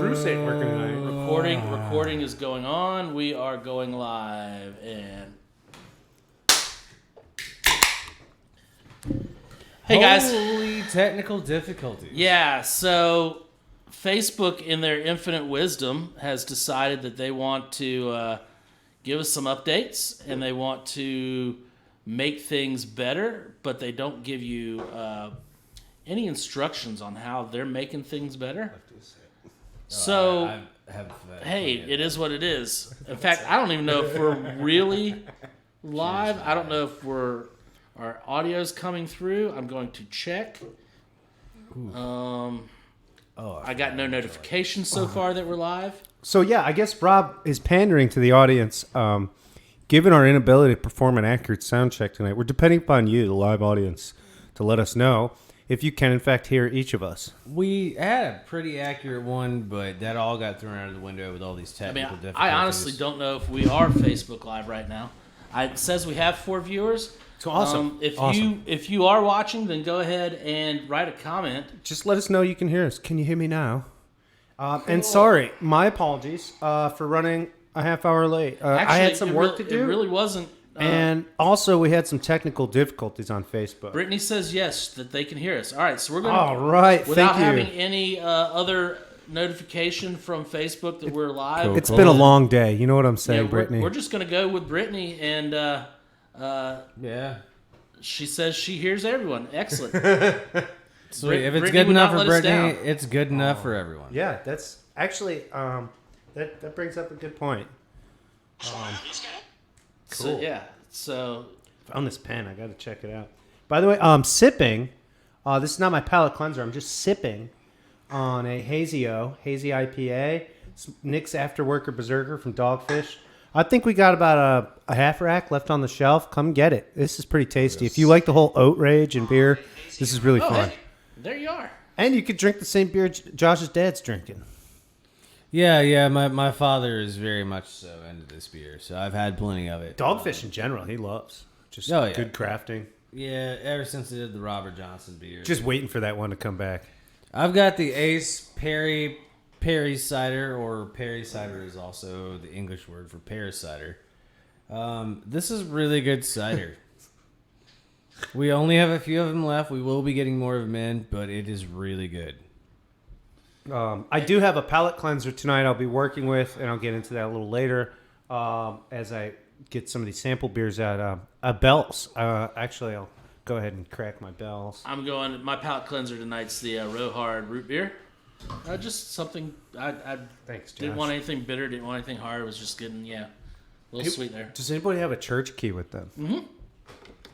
Bruce ain't working tonight. Recording is going on. We are going live. And hey, guys. Holy technical difficulties. Yeah, so Facebook, in their infinite wisdom, has decided that they want to give us some updates and they want to make things better, but they don't give you any instructions on how they're making things better. So, hey, it is what it is. In fact, I don't even know if we're really live. I don't know if our audio's coming through. I'm going to check. I got no notifications so far that we're live. So, yeah, I guess Rob is pandering to the audience. Given our inability to perform an accurate sound check tonight, we're depending upon you, the live audience, to let us know if you can, in fact, hear each of us. We had a pretty accurate one, but that all got thrown out of the window with all these technical difficulties. I honestly don't know if we are Facebook Live right now. It says we have 4 viewers. So awesome. If you are watching, then go ahead and write a comment. Just let us know you can hear us. Can you hear me now? Cool. And sorry, my apologies for running a half hour late. Actually, I had some work to do. It really wasn't. And also, we had some technical difficulties on Facebook. Brittany says yes, that they can hear us. All right, so we're going to... All right, without having any other notification from Facebook that we're live. It's been a long day. You know what I'm saying, Brittany? We're just going to go with Brittany, and yeah, she says she hears everyone. Excellent. Sweet. If it's good enough for Brittany, it's good enough for everyone. Yeah, that's actually that brings up a good point. Cool. So found this pen. I got to check it out. By the way, sipping. This is not my palate cleanser. I'm just sipping on a hazy IPA. It's Nick's Afterworker Berserker from Dogfish. I think we got about a half rack left on the shelf. Come get it. This is pretty tasty. If you like the whole oat rage and beer, this is really fun. Hey, there you are. And you could drink the same beer Josh's dad's drinking. Yeah. My father is very much so into this beer, so I've had plenty of it. Dogfish in general, he loves. Just good crafting. Yeah, ever since they did the Robert Johnson beer. Just waiting for that one to come back. I've got the Ace Perry cider, or Perry cider is also the English word for pear cider. This is really good cider. We only have a few of them left. We will be getting more of them in, but it is really good. I do have a palate cleanser tonight I'll be working with, and I'll get into that a little later as I get some of these sample beers out. Bell's. Actually, I'll go ahead and crack my Bell's. My palate cleanser tonight's the Rohard root beer. Just something, Thanks, Josh. Didn't want anything bitter, didn't want anything hard. It was just getting, a little sweet there. Does anybody have a church key with them? Mm-hmm.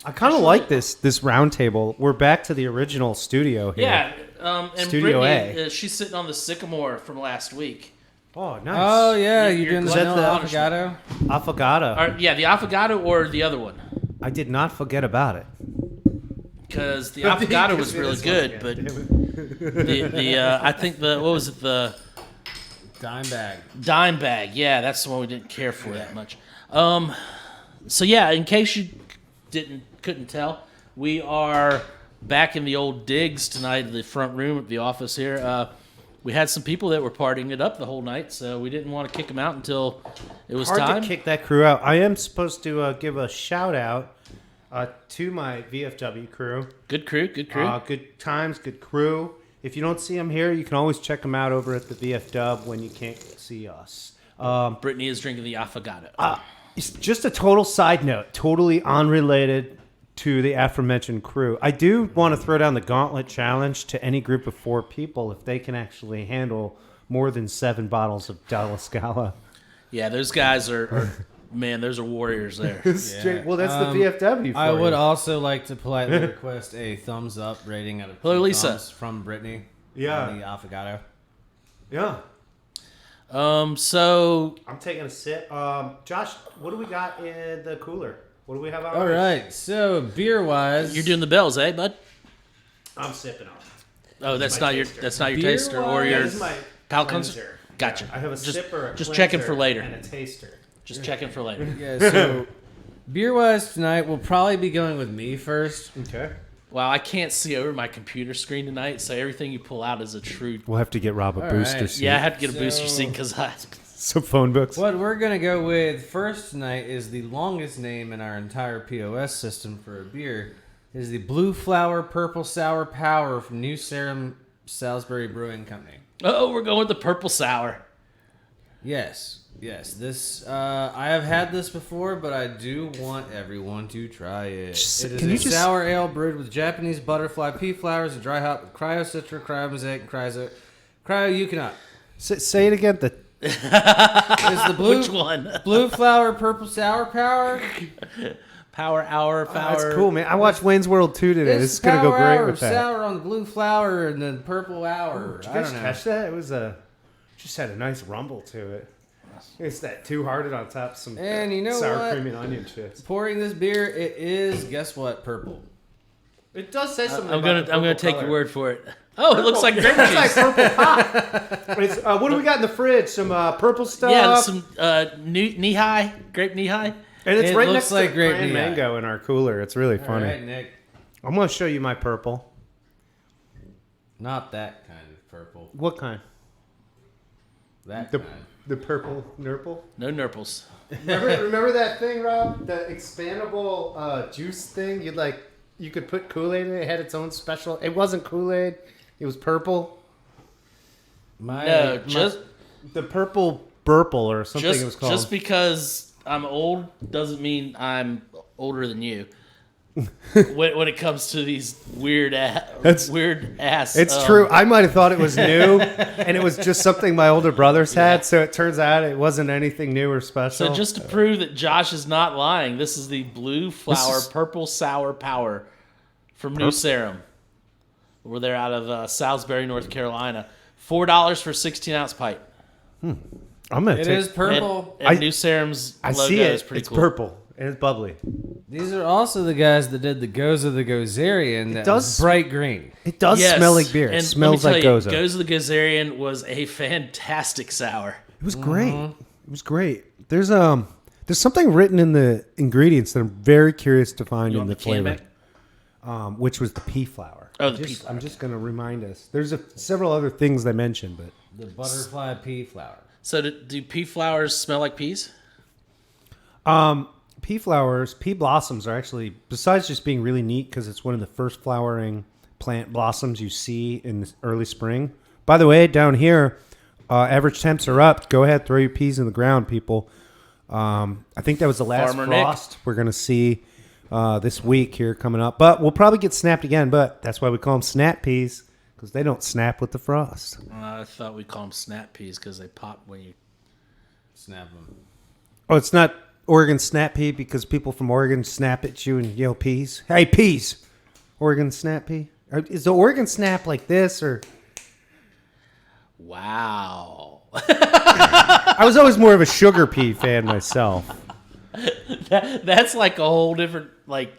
I kind of like this round table. We're back to the original studio here. Yeah, and Studio Brittany, A. She's sitting on the sycamore from last week. Oh, nice. Oh, yeah, you're doing the glutton vanilla affogato? Affogato. The affogato or the other one? I did not forget about it. Because the affogato was really good, but I think what was it, the Dime bag, yeah, that's the one we didn't care for that much. So yeah, in case you couldn't tell, we are back in the old digs tonight in the front room at the office here. We had some people that were partying it up the whole night, so we didn't want to kick them out until it was time. Hard to kick that crew out. I am supposed to give a shout out to my VFW crew. Good crew. Good times, good crew. If you don't see them here, you can always check them out over at the VFW when you can't see us. Brittany is drinking the affogato. It's just a total side note, totally unrelated to the aforementioned crew. I do want to throw down the gauntlet challenge to any group of 4 people if they can actually handle more than 7 bottles of Della Scala. Yeah, those guys are man, those are warriors there. Yeah. Well, that's the VFW for I would you. also like to politely request a thumbs up rating out of 2 Hello, Lisa. thumbs from Brittany. Yeah. On the affogato. Yeah. So I'm taking a sip. Josh, what do we got in the cooler? What do we have on? All right. So beer wise, you're doing the bells, eh, bud? I'm sipping on it. Oh, that's not your taster or your palate cleanser. Gotcha. Yeah, I have a sipper, just checking for later. And a taster. Just checking for later. Yeah. So beer wise tonight, we'll probably be going with me first. Okay. Well, I can't see over my computer screen tonight, so everything you pull out is a true. We'll have to get Rob a All booster right. seat. Yeah, I have to get a booster So- seat because I. Some phone books. What we're going to go with first tonight is the longest name in our entire POS system for a beer. Is the Blue Flower Purple Sour Power from New Salem Salisbury Brewing Company. Oh, we're going with the purple sour. Yes. This I have had this before, but I do want everyone to try it. Just- It is can a you just- sour ale brewed with Japanese butterfly pea flowers and dry hop with cryo citra, cryo mosaic, and cryo eucalypt. Say it again. Is the blue Which one? Blue Flower Purple Sour Power? Power hour. Power. That's cool, man. I watched Wayne's World 2 today. It's This is gonna go power great hour, with that. sour on the blue flower and then purple hour. Did you I guys don't know. catch that? It was just had a nice rumble to it. It's that two-hearted on top of some And you know sour what? cream and onion chips. Pouring this beer, it is, guess what, purple. It does say something. I'm about gonna the take purple your word for it. Oh, it looks like grape color. It's juice. like purple pop. It's, what do we got in the fridge? Some purple stuff. Yeah, some knee high, grape knee high. and it's it right looks next like to grape Grand Knee-Eye. mango in our cooler. It's really All funny. right, Nick. I'm gonna show you my purple. Not that kind of purple. What kind? That The kind. the purple nurple. No nurples. Remember that thing, Rob? The expandable juice thing. You could put Kool-Aid in it. It had its own special. It wasn't Kool-Aid. It was purple. No, just The purple burple or something it was called. just because I'm old doesn't mean I'm older than you. when it comes to these weird ass. It's true. I might have thought it was new, and it was just something my older brothers had. So it turns out it wasn't anything new or special. So just to prove that Josh is not lying, this is the Blue Flower Purple Sour Power from New Salem. We're there out of Salisbury, North Carolina. $4 for 16-ounce pipe. I'm gonna It take. is purple. And New Salem's I logo see it. is pretty It's cool. purple and it's bubbly. These are also the guys that did the Goza the Gozerian that does- was bright green. It does Yes, smell like beer. It and smells let me like tell you, Goza. Goza the Gozerian was a fantastic sour. It was great. It was great. There's something written in the ingredients that I'm very curious to find You in want the the can flavor. back? Which was the pea flower. Oh, the pea flower. I'm just going to remind us. There's several other things they mentioned, but The butterfly pea flower. So do pea flowers smell like peas? pea flowers, pea blossoms are actually, besides just being really neat because it's one of the first flowering plant blossoms you see in the early spring. By the way, down here, average temps are up. Go ahead, throw your peas in the ground, people. I think that was the last Farmer Nick. frost we're going to see this week here coming up. But we'll probably get snapped again, but that's why we call them snap peas, because they don't snap with the frost. I thought we call them snap peas because they pop when you. Snap them. Oh, it's not Oregon snap pea because people from Oregon snap at you and yell peas. Hey, peas! Oregon snap pea? Is the Oregon snap like this or... Wow. I was always more of a sugar pea fan myself. That's like a whole different like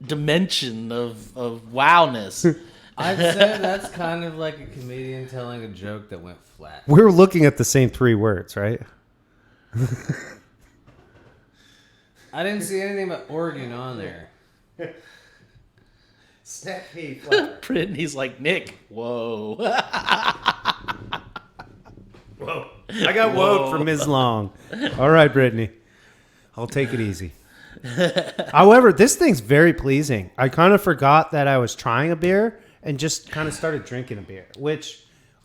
dimension of wowness. I'd say that's kind of like a comedian telling a joke that went flat. We were looking at the same three words, right? I didn't see anything but Oregon on there. Snap pea. Brittany's like, Nick, whoa. Whoa. I got woed from Ms. Long. All right, Brittany. I'll take it easy. However, this thing's very pleasing. I kind of forgot that I was trying a beer and just kind of started drinking a beer, which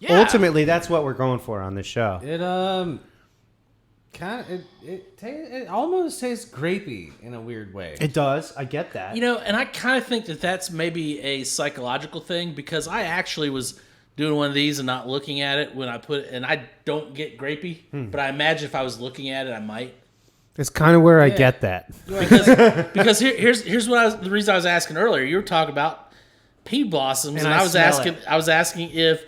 ultimately that's what we're going for on this show. It kind of it almost tastes grapey in a weird way. It does. I get that. You know, and I kind of think that that's maybe a psychological thing because I actually was doing one of these and not looking at it when I put it, and I don't get grapey, but I imagine if I was looking at it, I might. It's kind of where I get that. Because here's what the reason I was asking earlier. You were talking about pea blossoms, and I I was smell asking it. I was asking if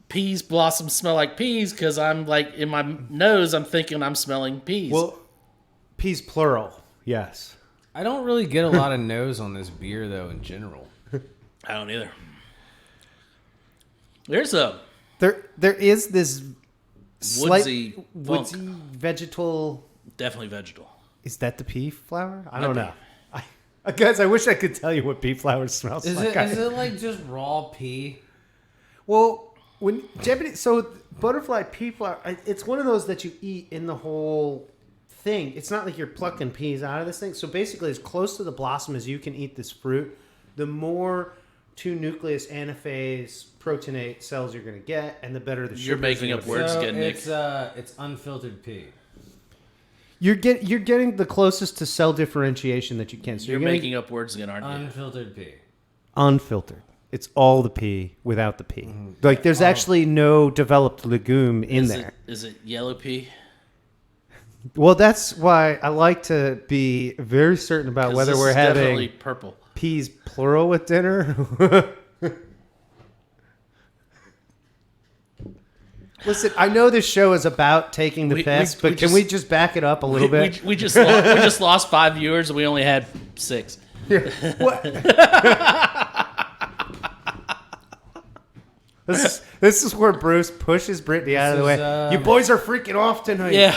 peas blossoms smell like peas because I'm like in my nose I'm thinking I'm smelling peas. Well, peas plural, yes. I don't really get a lot of nose on this beer though in general. I don't either. There's a There is this woodsy funk. woodsy vegetal. Definitely vegetal. Is that the pea flower? I Might don't be. know. Guys, I wish I could tell you what pea flour smells Is like. it like just raw pea? Well, when Japanese, so butterfly pea flour, it's one of those that you eat in the whole thing. It's not like you're plucking peas out of this thing. So basically, as close to the blossom as you can eat this fruit, the more 2-nucleus anaphase proteinate cells you're going to get, and the better the sugar. You're making up words again, Nick. It's unfiltered pea. You're getting the closest to cell differentiation that you can. So You're making up words again, aren't you? Unfiltered pea. Unfiltered. It's all the pea without the pea. Like there's actually no developed legume in there. Is it yellow pea? Well, that's why I like to be very certain about whether we're definitely having purple. peas plural with dinner. Listen, I know this show is about taking the piss, but can we just back it up a little bit? We just lost 5 viewers and we only had 6. What? This is where Bruce pushes Brittany out of the way. You boys are freaking off tonight. Yeah.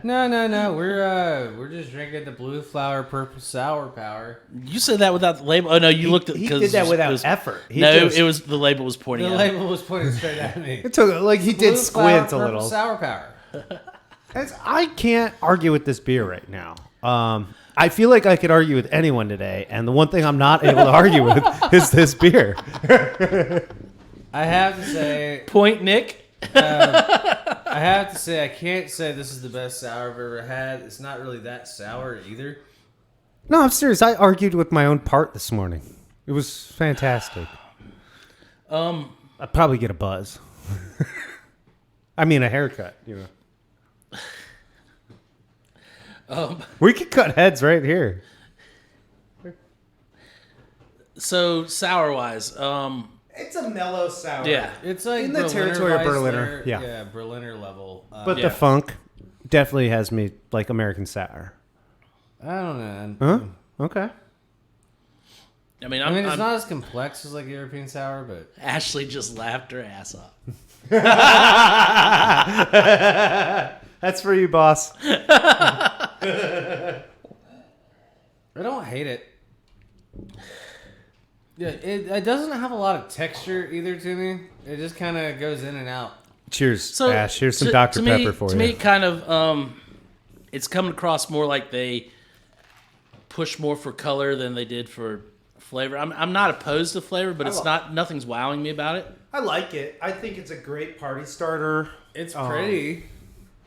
No. We're just drinking the blue flower purple sour power. You said that without the label. Oh no, you looked at. He did that without effort. It was the label was pointing. The out. label was pointing straight at me. It took like he did Blue squint flower, a purple little. sour power. I can't argue with this beer right now. I feel like I could argue with anyone today, and the one thing I'm not able to argue with is this beer. I have to say, Point, Nick. I have to say, I can't say this is the best sour I've ever had. It's not really that sour either. No, I'm serious. I argued with my own part this morning. It was fantastic. I'd probably get a buzz. I mean, a haircut, you know. We could cut heads right here. So sour wise, It's a mellow sour. yeah, It's like In the Berliner territory of Weissler, Berliner, yeah. Berliner level. But Yeah. the funk definitely has me like American sour. I don't know. Huh? Okay. I mean, I mean, it's I'm not as complex as like European sour, but Ashley just laughed her ass off. That's for you, boss. I don't hate it. Yeah, it doesn't have a lot of texture either to me. It just kind of goes in and out. Cheers, So Ash. Here's some to- Dr. to me- Pepper for to you. me, kind of, it's coming across more like they push more for color than they did for flavor. I'm not opposed to flavor, but it's nothing's wowing me about it. I like it. I think it's a great party starter. It's pretty.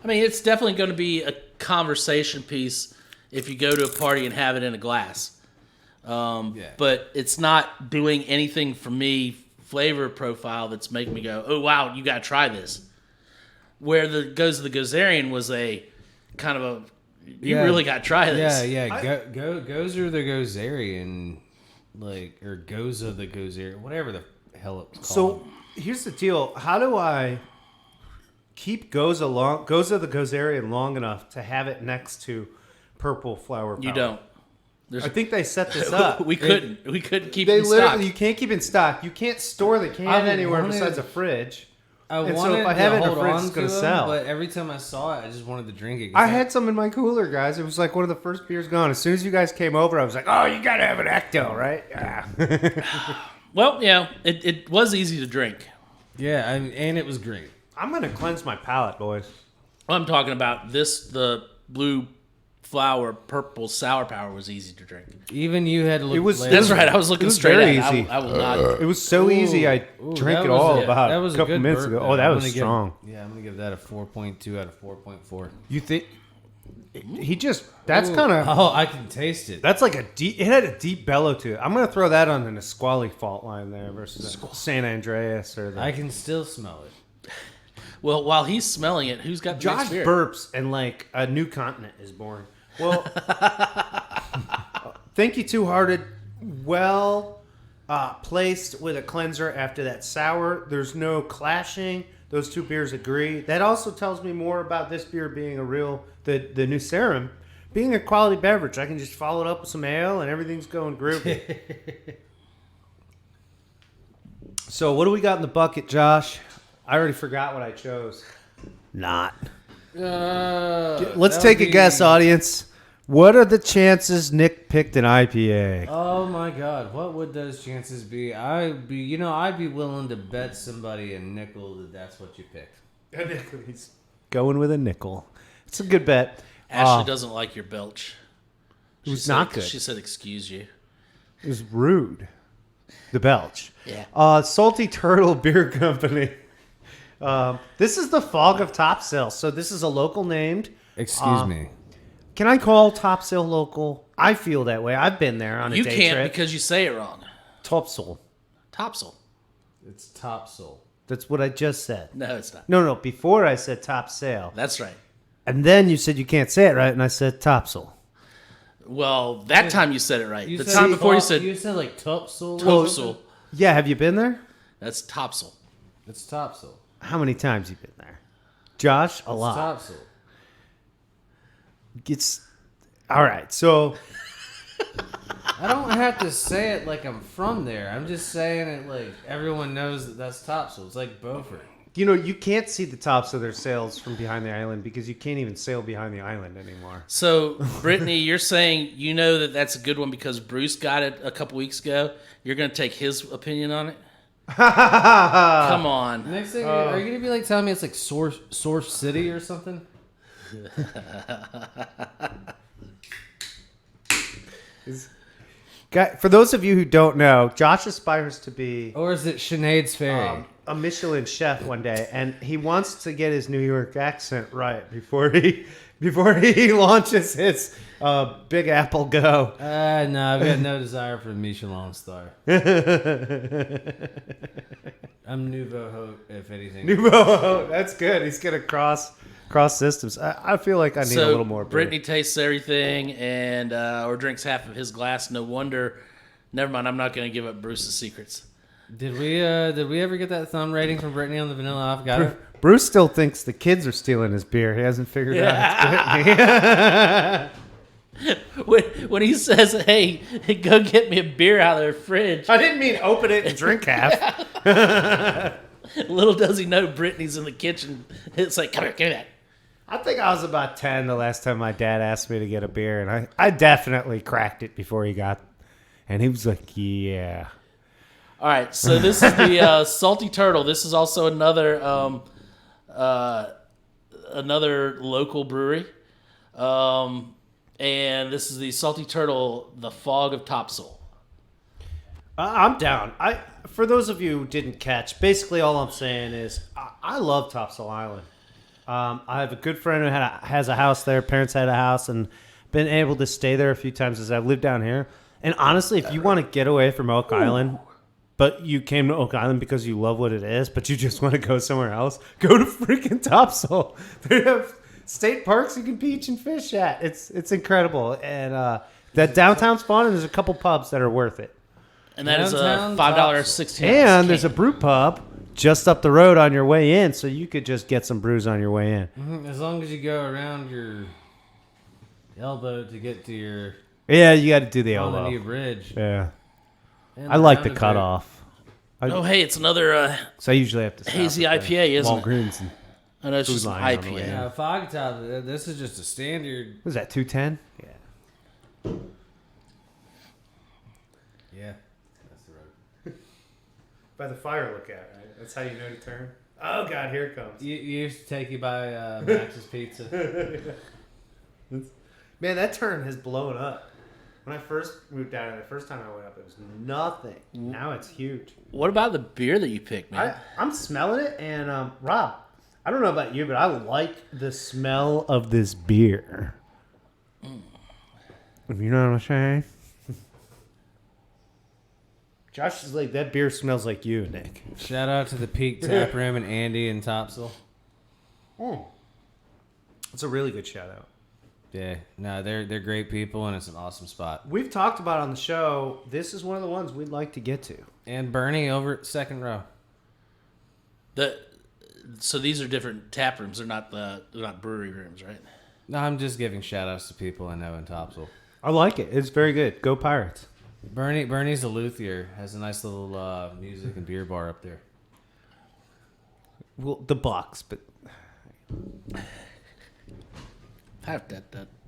I mean, it's definitely going to be a conversation piece if you go to a party and have it in a glass. But it's not doing anything for me, flavor profile, that's making me go, oh, wow, you got to try this. Where the Gozerian was a kind of a, you really got to try this. Yeah. Gozer the Gozerian, like, or Goza the Gozerian, whatever the hell it's called. So here's the deal. How do I keep Goza the Gozerian long enough to have it next to Purple Flower Power? You don't. I think they set this up. We couldn't keep They it in stock. literally, you can't keep in stock. You can't store the can anywhere besides a fridge. And so if I have it in a fridge, it's going to sell. But every time I saw it, I just wanted to drink it. I had some in my cooler, guys. It was like one of the first beers gone. As soon as you guys came over, I was like, oh, you got to have an Ecto, right? Yeah. Well, yeah, it was easy to drink. Yeah, and it was great. I'm going to cleanse my palate, boys. I'm talking about the blue flower purple sour power was easy to drink. Even you had to look. It was- later. That's right. I was looking straight very at it. easy. I will not. It was so easy. I drank that it was all a- about that a was couple good minutes burp, ago. though. Oh, that I'm was gonna give- strong. I'm going to give that a 4.2 out of 4.4. You think he just? That's kind of. Oh, I can taste it. That's like a deep. It had a deep bellow to it. I'm gonna throw that on the Nisqually fault line there versus San Andreas or the. I can still smell it. Well, while he's smelling it, who's got the Josh next beer? burps and like a new continent is born. Well, thank you, Two Hearted. Well placed with a cleanser after that sour. There's no clashing. Those two beers agree. That also tells me more about this beer being the new Serum being a quality beverage. I can just follow it up with some ale and everything's going groovy. So what do we got in the bucket, Josh? I already forgot what I chose. Not. Let's take a guess, audience. What are the chances Nick picked an IPA? Oh my God, what would those chances be? I'd be willing to bet somebody a nickel that that's what you picked. A nickel. He's going with a nickel. It's a good bet. Ashley doesn't like your belch. It was not good. She said, "Excuse you." It was rude. The belch. Yeah. Salty Turtle Beer Company. This is the Fog of Topsail. So this is a local named. Excuse me. Can I call Topsail local? I feel that way. I've been there on a You day can't trip. because you say it wrong. Topsail. Topsail. It's Topsail. That's what I just said. No, it's not. No. Before I said Topsail. That's right. And then you said you can't say it right, and I said Topsail. Well, that time you said it right. You The said time before you said like Topsail. Topsail. Yeah, have you been there? That's Topsail. It's Topsail. How many times you been there? Josh, a lot. Topsail. It's all right. So I don't have to say it like I'm from there. I'm just saying it like everyone knows that that's Topsail. It's like Beaufort. you can't see the tops of their sails from behind the island because you can't even sail behind the island anymore. So, Brittany, you're saying you know that that's a good one because Bruce got it a couple weeks ago. You're going to take his opinion on it? Come on. Next thing, are you gonna be like telling me it's like Source City or something? For those of you who don't know, Josh aspires to be Or is it Sinead's Ferry? a Michelin chef one day, and he wants to get his New York accent right before he launches his Big Apple Go. No, I've got no desire for a Michelin star. I'm nouveau hote, if anything. Nouveau, that's good. He's gonna cross systems. I feel like I need a little more. Brittany tastes everything and or drinks half of his glass. No wonder. Never mind. I'm not going to give up Bruce's secrets. Did we ever get that thumb rating from Brittany on the vanilla avocado? Bruce still thinks the kids are stealing his beer. He hasn't figured out it's Brittany. When he says, "Hey, go get me a beer out of their fridge," I didn't mean open it and drink half. little does he know Brittany's in the kitchen. It's like, "Come here, give me that." I think I was about 10 the last time my dad asked me to get a beer, and I definitely cracked it before he got, and he was like, yeah. All right, so this is the Salty Turtle. This is also another local brewery, and this is the Salty Turtle, the Fog of Topsail. I'm down. For those of you who didn't catch, basically all I'm saying is I love Topsail Island. I have a good friend who has a house there. Parents had a house, and been able to stay there a few times as I've lived down here. And honestly, if you want to get away from Oak Island, but you came to Oak Island because you love what it is, but you just want to go somewhere else, go to freaking Topsail. They have state parks you can beach and fish at. It's incredible. And that downtown's fun, and there's a couple pubs that are worth it. And that is a Downtown $5.16. And there's a brew pub just up the road on your way in, so you could just get some brews on your way in. As long as you go around your elbow to get to your Yeah, you got to do the Colony elbow. Bridge. Yeah. And I like the roundabout. cutoff. Oh, hey, it's another So I usually have to stop hazy at the IPA, isn't it? Walgreens and I know it's Food just an Lion on the way IPA. in. Yeah, Fog Top. This is just a standard. what is that, 210? Yeah. Yeah, that's the road. By the fire look at, right? That's how you know to turn. Oh God, here it comes. You used to take you by Max's Pizza. Man, that turn has blown up. When I first moved down, the first time I went up, it was nothing. Now it's huge. What about the beer that you picked, man? I'm smelling it, and Rob, I don't know about you, but I like the smell of this beer. You know what I'm saying? Josh is like, that beer smells like you, Nick. Shout out to the Peak Tap Room and Andy in Topsail. It's a really good shout out. Yeah, no, they're great people and it's an awesome spot. We've talked about on the show, this is one of the ones we'd like to get to. And Bernie over at second row. So these are different tap rooms. They're not brewery rooms, right? No, I'm just giving shout outs to people I know in Topsail. I like it. It's very good. Go Pirates. Bernie's a luthier. Has a nice little music and beer bar up there. Well, the box, but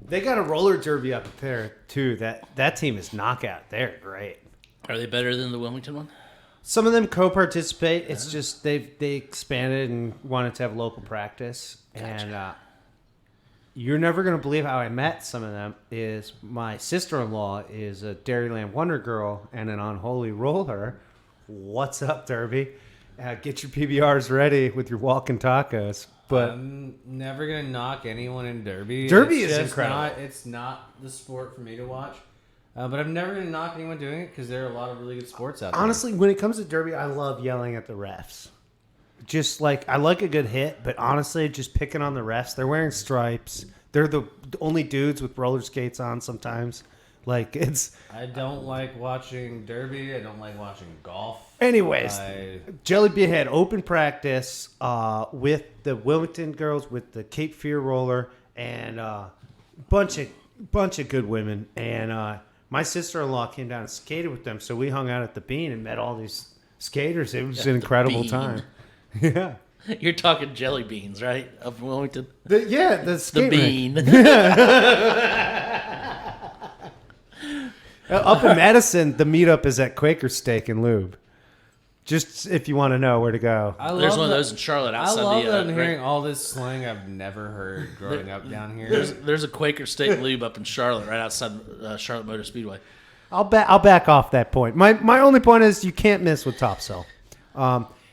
They got a roller derby up there too. That team is knockout. They're great. Are they better than the Wilmington one? Some of them co-participate. It's just they expanded and wanted to have local practice. Gotcha. And you're never going to believe how I met some of them. Is my sister-in-law is a Dairyland Wonder Girl and an unholy roller. What's up, Derby? Get your PBRs ready with your walking tacos. But I'm never gonna knock anyone in Derby. Derby It's is just incredible. It's not the sport for me to watch. But I'm never gonna knock anyone doing it because there are a lot of really good sports out there. honestly, when it comes to Derby, I love yelling at the refs. Just like I like a good hit, but honestly, just picking on the refs. They're wearing stripes. They're the only dudes with roller skates on sometimes. Like it's. I don't like watching Derby. I don't like watching golf. Anyways, I- Jelly Bean had open practice with the Wilmington girls, with the Cape Fear roller, and bunch of good women. And my sister-in-law came down and skated with them, so we hung out at the Bean and met all these skaters. It was At an the incredible Bean. time. Yeah. You're talking jelly beans, right? Up in Wilmington. The The skate rink. bean. Up in Madison, the meetup is at Quaker Steak and Lube. Just if you want to know where to go. I There's love one of that- those in Charlotte I outside love the. that I'm hearing all this slang I've never heard growing up down here. There's a Quaker State Lube up in Charlotte, right outside Charlotte Motor Speedway. I'll back off that point. My only point is you can't miss with Topsail.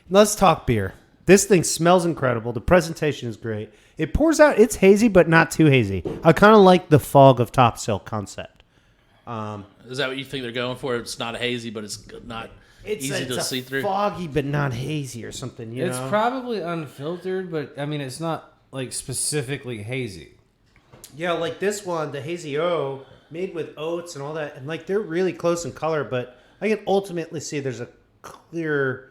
Let's talk beer. This thing smells incredible. The presentation is great. It pours out. It's hazy, but not too hazy. I kind of like the fog of Topsail concept. Is that what you think they're going for? It's not hazy, but it's not easy to see through. Foggy, but not hazy or something. You It's know? probably unfiltered, but I mean, it's not like specifically hazy. Yeah, like this one, the Hazy O, made with oats and all that, and like they're really close in color, but I can ultimately see there's a clear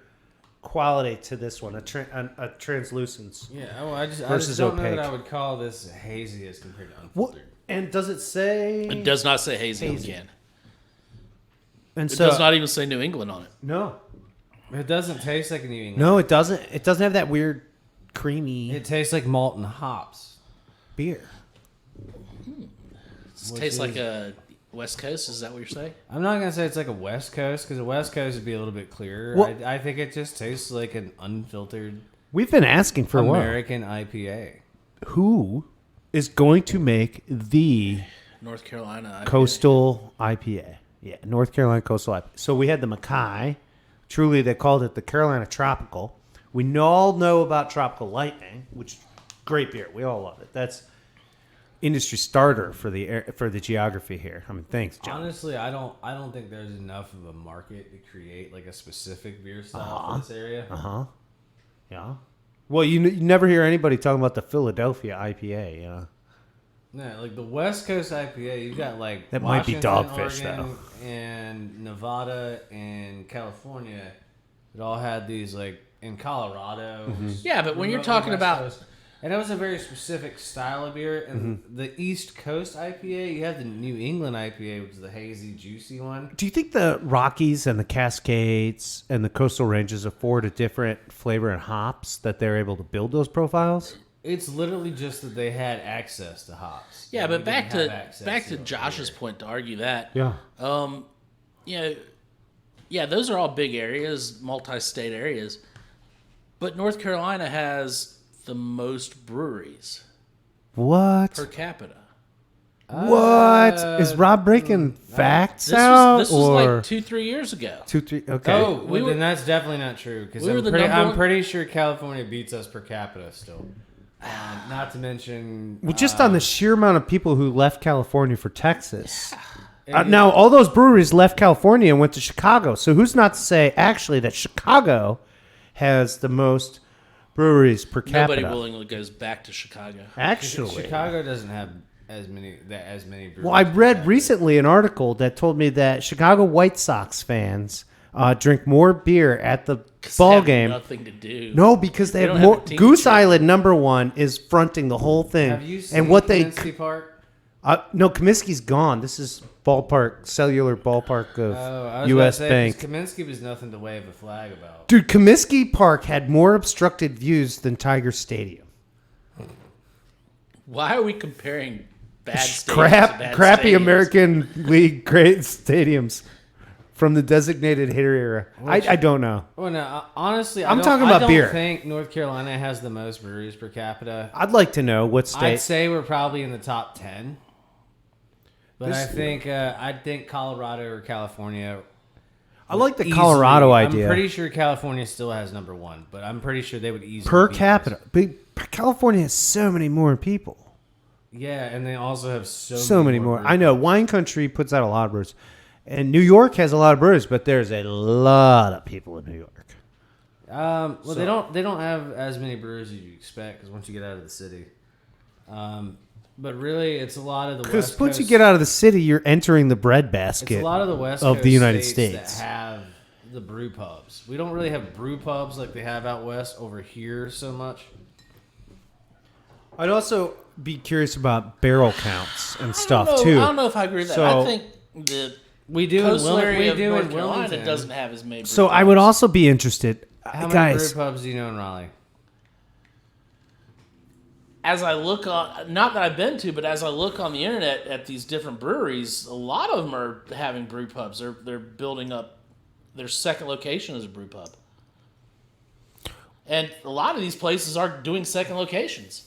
quality to this one, a translucence. Yeah, well, I just Versus don't know opaque. that I would call this hazy as compared to What? unfiltered. And does it say? It does not say hazy on the Hazy. can. And It so does not even say New England on it. no, It doesn't taste like a New England. no, it doesn't. It doesn't have that weird creamy It tastes like malt and hops. beer. It Which tastes like is- a West Coast. Is that what you're saying? I'm not gonna say it's like a West Coast because a West Coast would be a little bit clearer. Well- I think it just tastes like an unfiltered We've been asking for a while. American IPA. Who is going to make the North Carolina. Coastal IPA? Yeah, North Carolina Coastal IPA. So we had the Mackay. Truly, they called it the Carolina Tropical. We all know about Tropical Lightning, which great beer. We all love it. That's industry starter for the geography here. I mean, thanks, John. Honestly, I don't think there's enough of a market to create like a specific beer style for this area. Yeah. Well, you never hear anybody talking about the Philadelphia IPA. You know? No, like the West Coast IPA, you've got like That might be Washington, Dogfish, Oregon, and Nevada and California. It all had these like in Colorado. Mm-hmm. Yeah, but when you're remotely talking West about Coast. And that was a very specific style of beer. And Mm-hmm. the East Coast IPA, you have the New England IPA, which is the hazy, juicy one. Do you think the Rockies and the Cascades and the coastal ranges afford a different flavor and hops that they're able to build those profiles? It's literally just that they had access to hops. yeah, We but back didn't to have access back to it Josh's here. point to argue that. Yeah. Yeah, those are all big areas, multi-state areas. But North Carolina has the most breweries What? per capita. What is Rob breaking facts This out was or like 2-3 years ago. 2, 3? Okay. Oh, We were- then that's definitely not true because we were the I'm number- pretty sure California beats us per capita still. Not to mention, Well, just on the sheer amount of people who left California for Texas. and Now, all those breweries left California and went to Chicago. So who's not to say actually that Chicago has the most breweries per capita? Nobody willingly goes back to Chicago. Actually, Chicago doesn't have as many breweries. well, I per read capita. recently an article that told me that Chicago White Sox fans drink more beer at the 'Cause they ball have game. Nothing to do. No, because they They have don't have more. a team Goose to cheer. Island #1 is fronting the whole thing. Have you seen and what they? Kaminsky Park? No, Comiskey's gone. This is ballpark, cellular ballpark of I was U.S. about to say, Bank. 'cause Kaminsky was nothing to wave a flag about. Dude, Comiskey Park had more obstructed views than Tiger Stadium. Why are we comparing bad stadiums to bad Crappy stadiums? American League great stadiums from the designated hitter era. I don't know. Well, no, honestly, I'm talking about beer. I don't think North Carolina has the most breweries per capita. I'd like to know what state. I'd say we're probably in the top 10. But I think Colorado or California. I like the easily- Colorado idea. I'm pretty sure California still has number one, but I'm pretty sure they would easily Per beat capita. us. But California has so many more people. Yeah, and they also have So many more. breweries. I know Wine Country puts out a lot of brews. And New York has a lot of brews, but there's a lot of people in New York. Well, they don't have as many breweries as you expect because once you get out of the city. But really, it's a lot of the Because West once you Coast- get out of the city, you're entering the bread It's basket a lot of the West of Coast the United states States. that have the brew pubs. We don't really have brew pubs like they have out west over here so much. I'd also be curious about barrel counts and stuff I too. don't know if I agree with that. So- I think the We do in coastal Wil- area we of do North in Carolina Wilmington. doesn't have as many. So brew I would pubs. also be interested, How many guys. brew pubs do you know in Raleigh? As I look on, not that I've been to, but as I look on the internet at these different breweries, a lot of them are having brew pubs. They're building up their second location as a brew pub, and a lot of these places are doing second locations.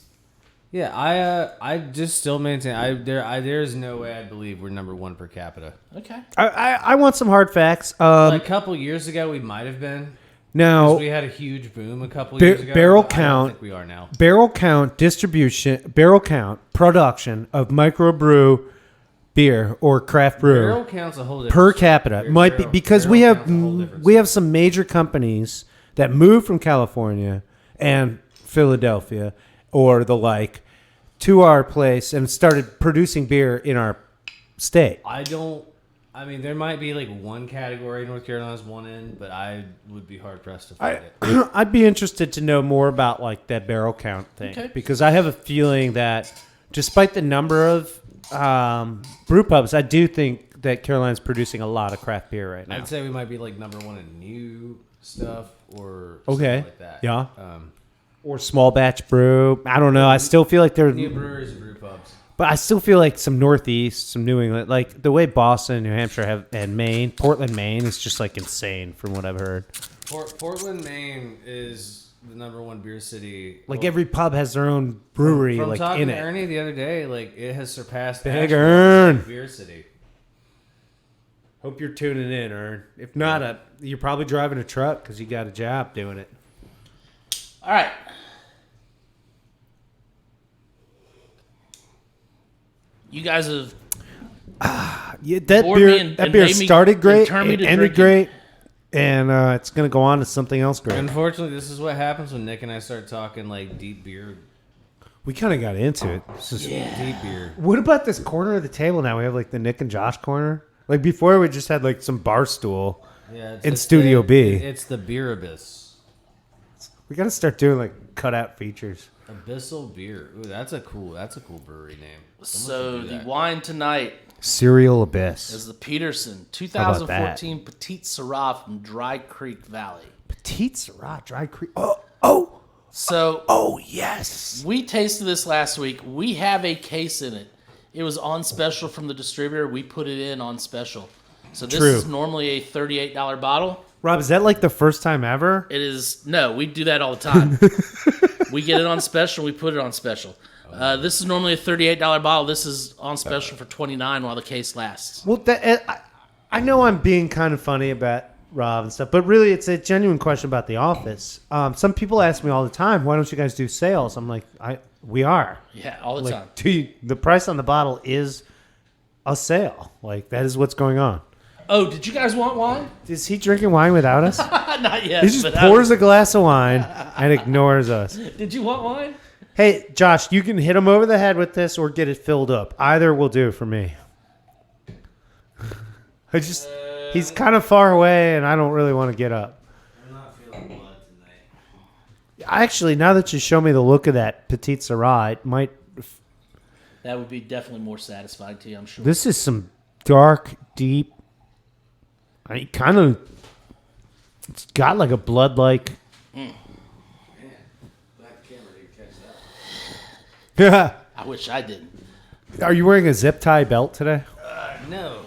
Yeah, I just still maintain there's no way I believe we're number one per capita. Okay, I want some hard facts. Like a couple years ago, we might have been. Now, We had a huge boom a couple years ago. barrel but I don't count. think we are now. barrel count distribution, barrel count production of microbrew beer or craft brew Barrel count's a whole different per story. capita might be because we barrel have count's a whole different we have some major companies that move from California and Philadelphia or the like to our place and started producing beer in our state. I mean, there might be like one category North Carolina's one in, but I would be hard pressed to find it. I'd be interested to know more about like that barrel count thing Okay. because I have a feeling that despite the number of brew pubs, I do think that Carolina's producing a lot of craft beer right now. I'd say we might be like number one in new stuff or Okay. something like that. Yeah. Or small batch brew. I don't know. I still feel like New breweries and brew pubs. but I still feel like some Northeast, some New England, like the way Boston, New Hampshire have, and Maine, Portland, Maine is just like insane from what I've heard. Portland, Maine is the number one beer city. Like Well, every pub has their own brewery, from like talking in to it. Ernie the other day, like it has surpassed Big Asheville Ern. as a beer city. Hope you're tuning in, Ern. If not, you're probably driving a truck because you got a job doing it. all right. You guys have Yeah, that Bored beer, me and that beer made me- started great, and turned me it to ended drinking. great, and it's gonna go on to something else great. Unfortunately, this is what happens when Nick and I start talking like deep beer. We kind of got into it. This is- Deep beer. What about this corner of the table now? We have like the Nick and Josh corner. Like before, we just had like some bar stool. Yeah, In Studio B. It's the beer abyss. We got to start doing like cutout features. Abyssal beer. Ooh, that's a cool brewery name. Someone so should do the that. wine tonight Cereal Abyss. is the Peterson about that? 2014 Petite Syrah from Dry Creek Valley. Petite Syrah, Dry Creek. Oh, So yes. we tasted this last week. We have a case in it. It was on special from the distributor. We put it in on special. So this True. is normally a $38 bottle. Rob, is that like the first time ever? It is no, we do that all the time. We get it on special. We put it on special. This is normally a $38 bottle. This is on special for $29 while the case lasts. Well, I know I'm being kind of funny about Rob and stuff, but really it's a genuine question about The Office. Some people ask me all the time, why don't you guys do sales? I'm like, we are. Yeah, all the time. Like, the price on the bottle is a sale. Like, that is what's going on. Oh, did you guys want wine? Is he drinking wine without us? Not yet. He just but pours a glass of wine and ignores us. Did you want wine? Hey, Josh, you can hit him over the head with this or get it filled up. Either will do for me. He's kind of far away and I don't really want to get up. I'm not feeling blood tonight. Actually, now that you show me the look of that Petite Syrah, it might. That would be definitely more satisfying to you, I'm sure. This is some dark, deep. Kind of. It's got like a blood-like. Man, black camera didn't catch that. Yeah. I I wish I didn't. Are you wearing a zip tie belt today? No.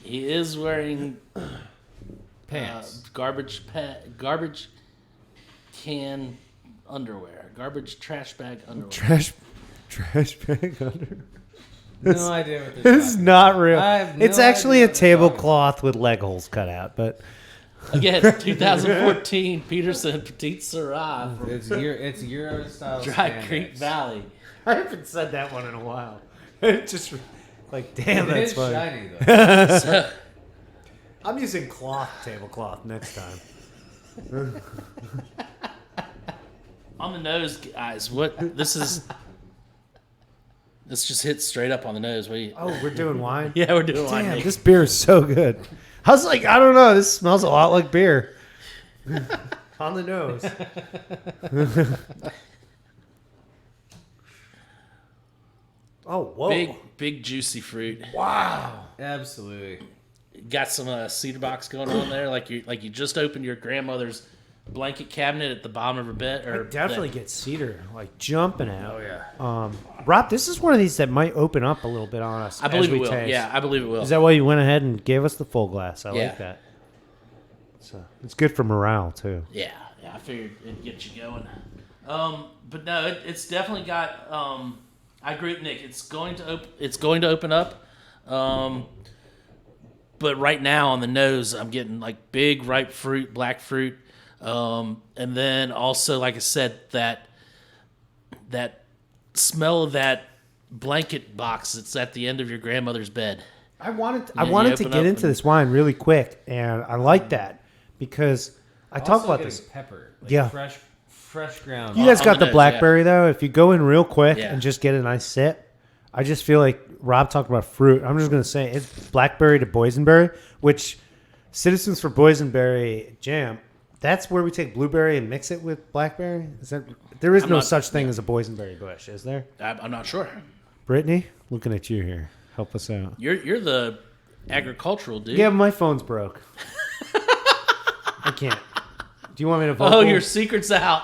He is wearing Pants. garbage can underwear, garbage trash bag underwear. Trash bag under. No idea what this This is not real. I have no It's actually idea a what they're talking tablecloth with leg holes cut out, but Again, 2014 Peterson Petite Syrah from It's Euro style. Dry spandex. Creek Valley. I haven't said that one in a while. It just like, damn, It that's is funny. shiny though. So, I'm using tablecloth next time. on the nose, guys, this just hits straight up on the nose. Oh, we're doing wine? Yeah, we're doing wine. Damn, Nick. this beer is so good. I was like, I don't know. This smells a lot like beer. On the nose. Oh, whoa. Big juicy fruit. Wow. Absolutely. Got some cedar box going on there, like you just opened your grandmother's blanket cabinet at the bottom of her bed. Or I definitely get cedar, like jumping out. Oh yeah. Rob, this is one of these that might open up a little bit on us. I believe as we it will. taste. Yeah, I believe it will. Is that why you went ahead and gave us the full glass? I Yeah. like that. So it's good for morale too. Yeah, I figured it'd get you going. But no, it's definitely got. I agree with Nick. It's going to open up. But right now on the nose, I'm getting like big ripe fruit, black fruit, and then also, like I said, that smell of that blanket box that's at the end of your grandmother's bed. I wanted to you open get up into and- this wine really quick, and I like that because I talk Also about getting this. pepper. Like Yeah. Fresh ground. You guys on got the the nose, blackberry though. If you go in real quick Yeah. and just get a nice sip, I just feel like Rob talked about fruit. I'm just gonna say it's blackberry to boysenberry, which Citizens for Boysenberry Jam. That's where we take blueberry and mix it with blackberry. Is that there is I'm no not- such thing as a boysenberry bush, is there? I'm not sure. Brittany, looking at you here. Help us out. You're the agricultural dude. Yeah, my phone's broke. I can't. Do you want me to vocal? Oh, your secret's out.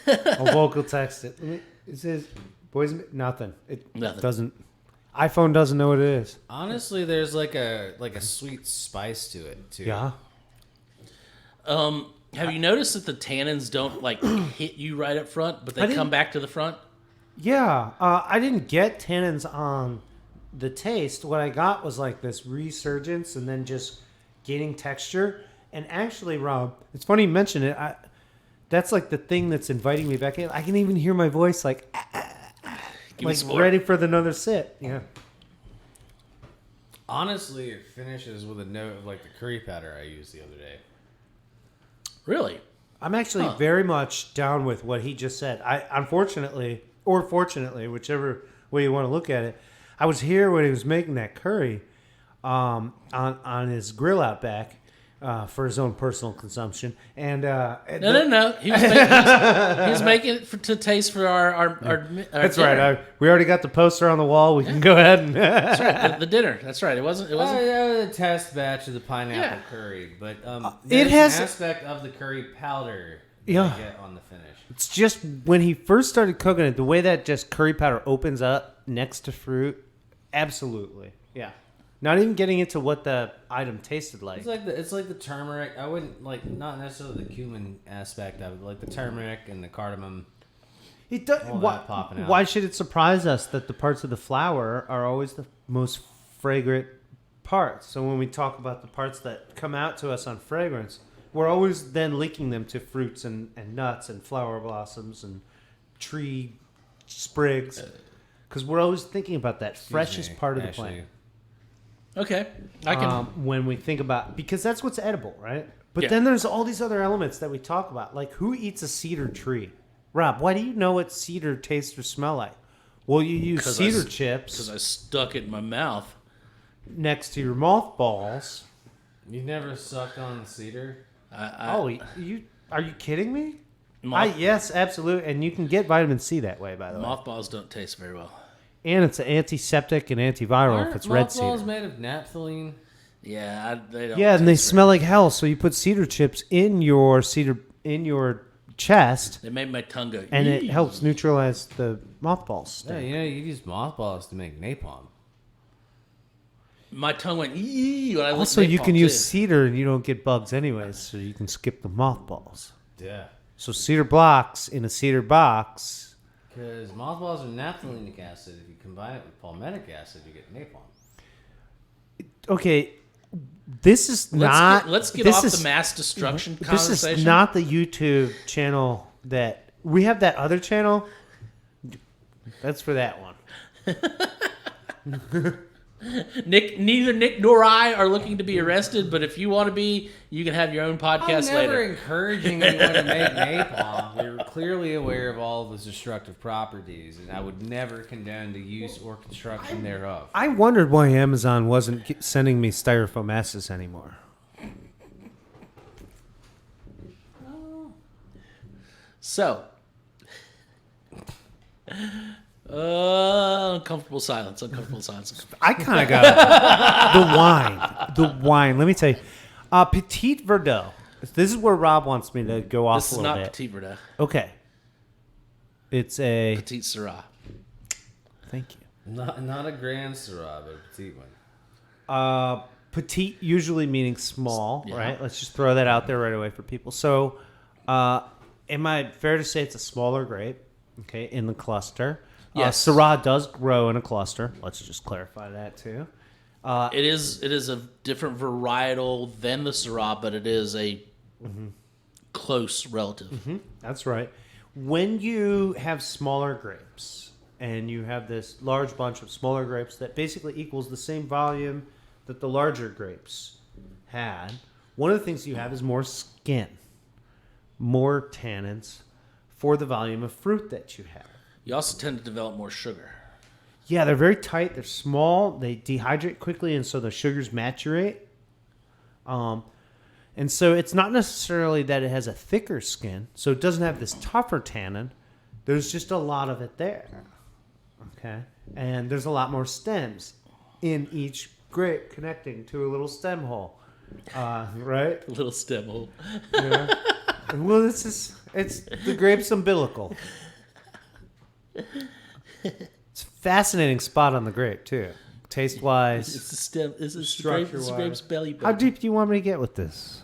I'll vocal text it. It says boysenberry. Nothing. It Nothing. doesn't. iPhone doesn't know what it is. Honestly, there's like a sweet spice to it too. Yeah. Have you noticed that the tannins don't like hit you right up front, but I they come didn't- back to the front? Yeah, I didn't get tannins on the taste. What I got was like this resurgence and then just gaining texture. And actually, Rob, it's funny you mention it. That's like the thing that's inviting me back in. I can even hear my voice like Give me like some more. ready for another sip. Yeah. Honestly, it finishes with a note of like the curry powder I used the other day. Really? I'm actually very much down with what he just said. I unfortunately, or fortunately, whichever way you want to look at it, I was here when he was making that curry on his grill out back for his own personal consumption. And No. He was making it to taste for our That's dinner. right. We already got the poster on the wall. We can go ahead and That's right. The dinner. That's right. It wasn't. A test batch of the pineapple curry, but it there's has- an aspect of the curry powder that Yeah. I get on the finish. It's just when he first started cooking it, the way that just curry powder opens up next to fruit. Absolutely. Yeah. Not even getting into what the item tasted like. It's like the turmeric. I wouldn't like not necessarily the cumin aspect of it, like the turmeric and the cardamom. It does, All that popping out. why should it surprise us that the parts of the flower are always the most fragrant parts? So when we talk about the parts that come out to us on fragrance, we're always then linking them to fruits and nuts and flower blossoms and tree sprigs. Because we're always thinking about that freshest part of the plant. Okay. I can. When we think about, because that's what's edible, right? But Yeah. then there's all these other elements that we talk about, like who eats a cedar tree? Rob, why do you know what cedar tastes or smell like? Well, you use 'Cause cedar because chips I stuck it in my mouth. next to your mothballs. You never sucked on cedar? You are you kidding me? Moth- Yes, absolutely, and you can get vitamin C that way, by the way. Mothballs don't taste very well. And it's an antiseptic and antiviral if it's red mothballs cedar. made of naphthalene? Yeah, they don't. Yeah, and they taste smell like hell. So you put cedar chips in your chest, It made my tongue go. and it "Ee." helps neutralize the mothballs. Yeah, you know, you use mothballs to make napalm. My tongue went. Ee, when I licked Also, you napalm, can too. use cedar and you don't get bugs anyways, so you can skip the mothballs. Yeah. So cedar blocks in a cedar box. Because mothballs are naphthalenic acid. If you combine it with palmitic acid, you get napalm. Okay, this is not. Let's get this off is, the mass destruction This conversation. is not the YouTube channel that we have. That other channel. That's for that one. Neither Nick nor I are looking to be arrested, but if you want to be, you can have your own podcast I'm never later. encouraging anyone to make napalm. We're clearly aware of all of its destructive properties, and I would never condone the use or construction thereof. I wondered why Amazon wasn't sending me styrofoam S's anymore. So, uncomfortable silence. Uncomfortable silence. I kind of got the wine. The wine. Let me tell you, Petite Verdot. This is where Rob wants me to go off This a is little not bit. Petite Syrah. Okay. It's a. Petite Syrah. Thank you. Not a grand Syrah, but a petite one. Petite usually meaning small, Yeah. right? Let's just throw that out there right away for people. So, am I fair to say it's a smaller grape? Okay, in the cluster. Yes. Syrah does grow in a cluster. Let's just clarify that too. It is a different varietal than the Syrah, but it is a close relative. That's right. When you have smaller grapes and you have this large bunch of smaller grapes that basically equals the same volume that the larger grapes had, one of the things you have is more skin, more tannins for the volume of fruit that you have. You also tend to develop more sugar. Yeah, they're very tight. They're small. They dehydrate quickly, and so the sugars maturate. And so it's not necessarily that it has a thicker skin, so it doesn't have this tougher tannin. There's just a lot of it there. Okay? And there's a lot more stems in each grape connecting to a little stem hole. Right? A little stem hole. Yeah. Well, it's the grape's umbilical. It's a fascinating spot on the grape, too. Taste-wise. It's the stem. It's the Structure-wise. grape's belly How button. deep do you want me to get with this?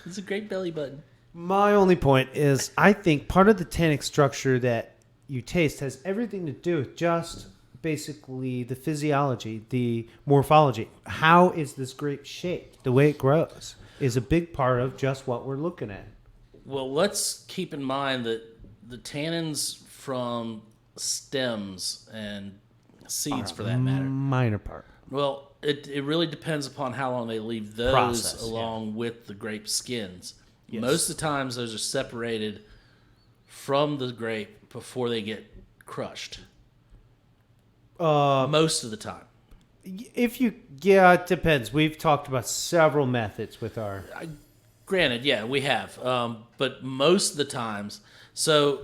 It's a grape belly button. My only point is I think part of the tannic structure that you taste has everything to do with just basically the physiology, the morphology. How is this grape shaped? The way it grows is a big part of just what we're looking at. Well, let's keep in mind that the tannins from stems and seeds, for that matter. Minor part. Well, it really depends upon how long they leave those Process, along with the grape skins. Yes. Most of the times, those are separated from the grape before they get crushed. Most of the time. It depends. We've talked about several methods with our. Granted, yeah, we have. But most of the times, so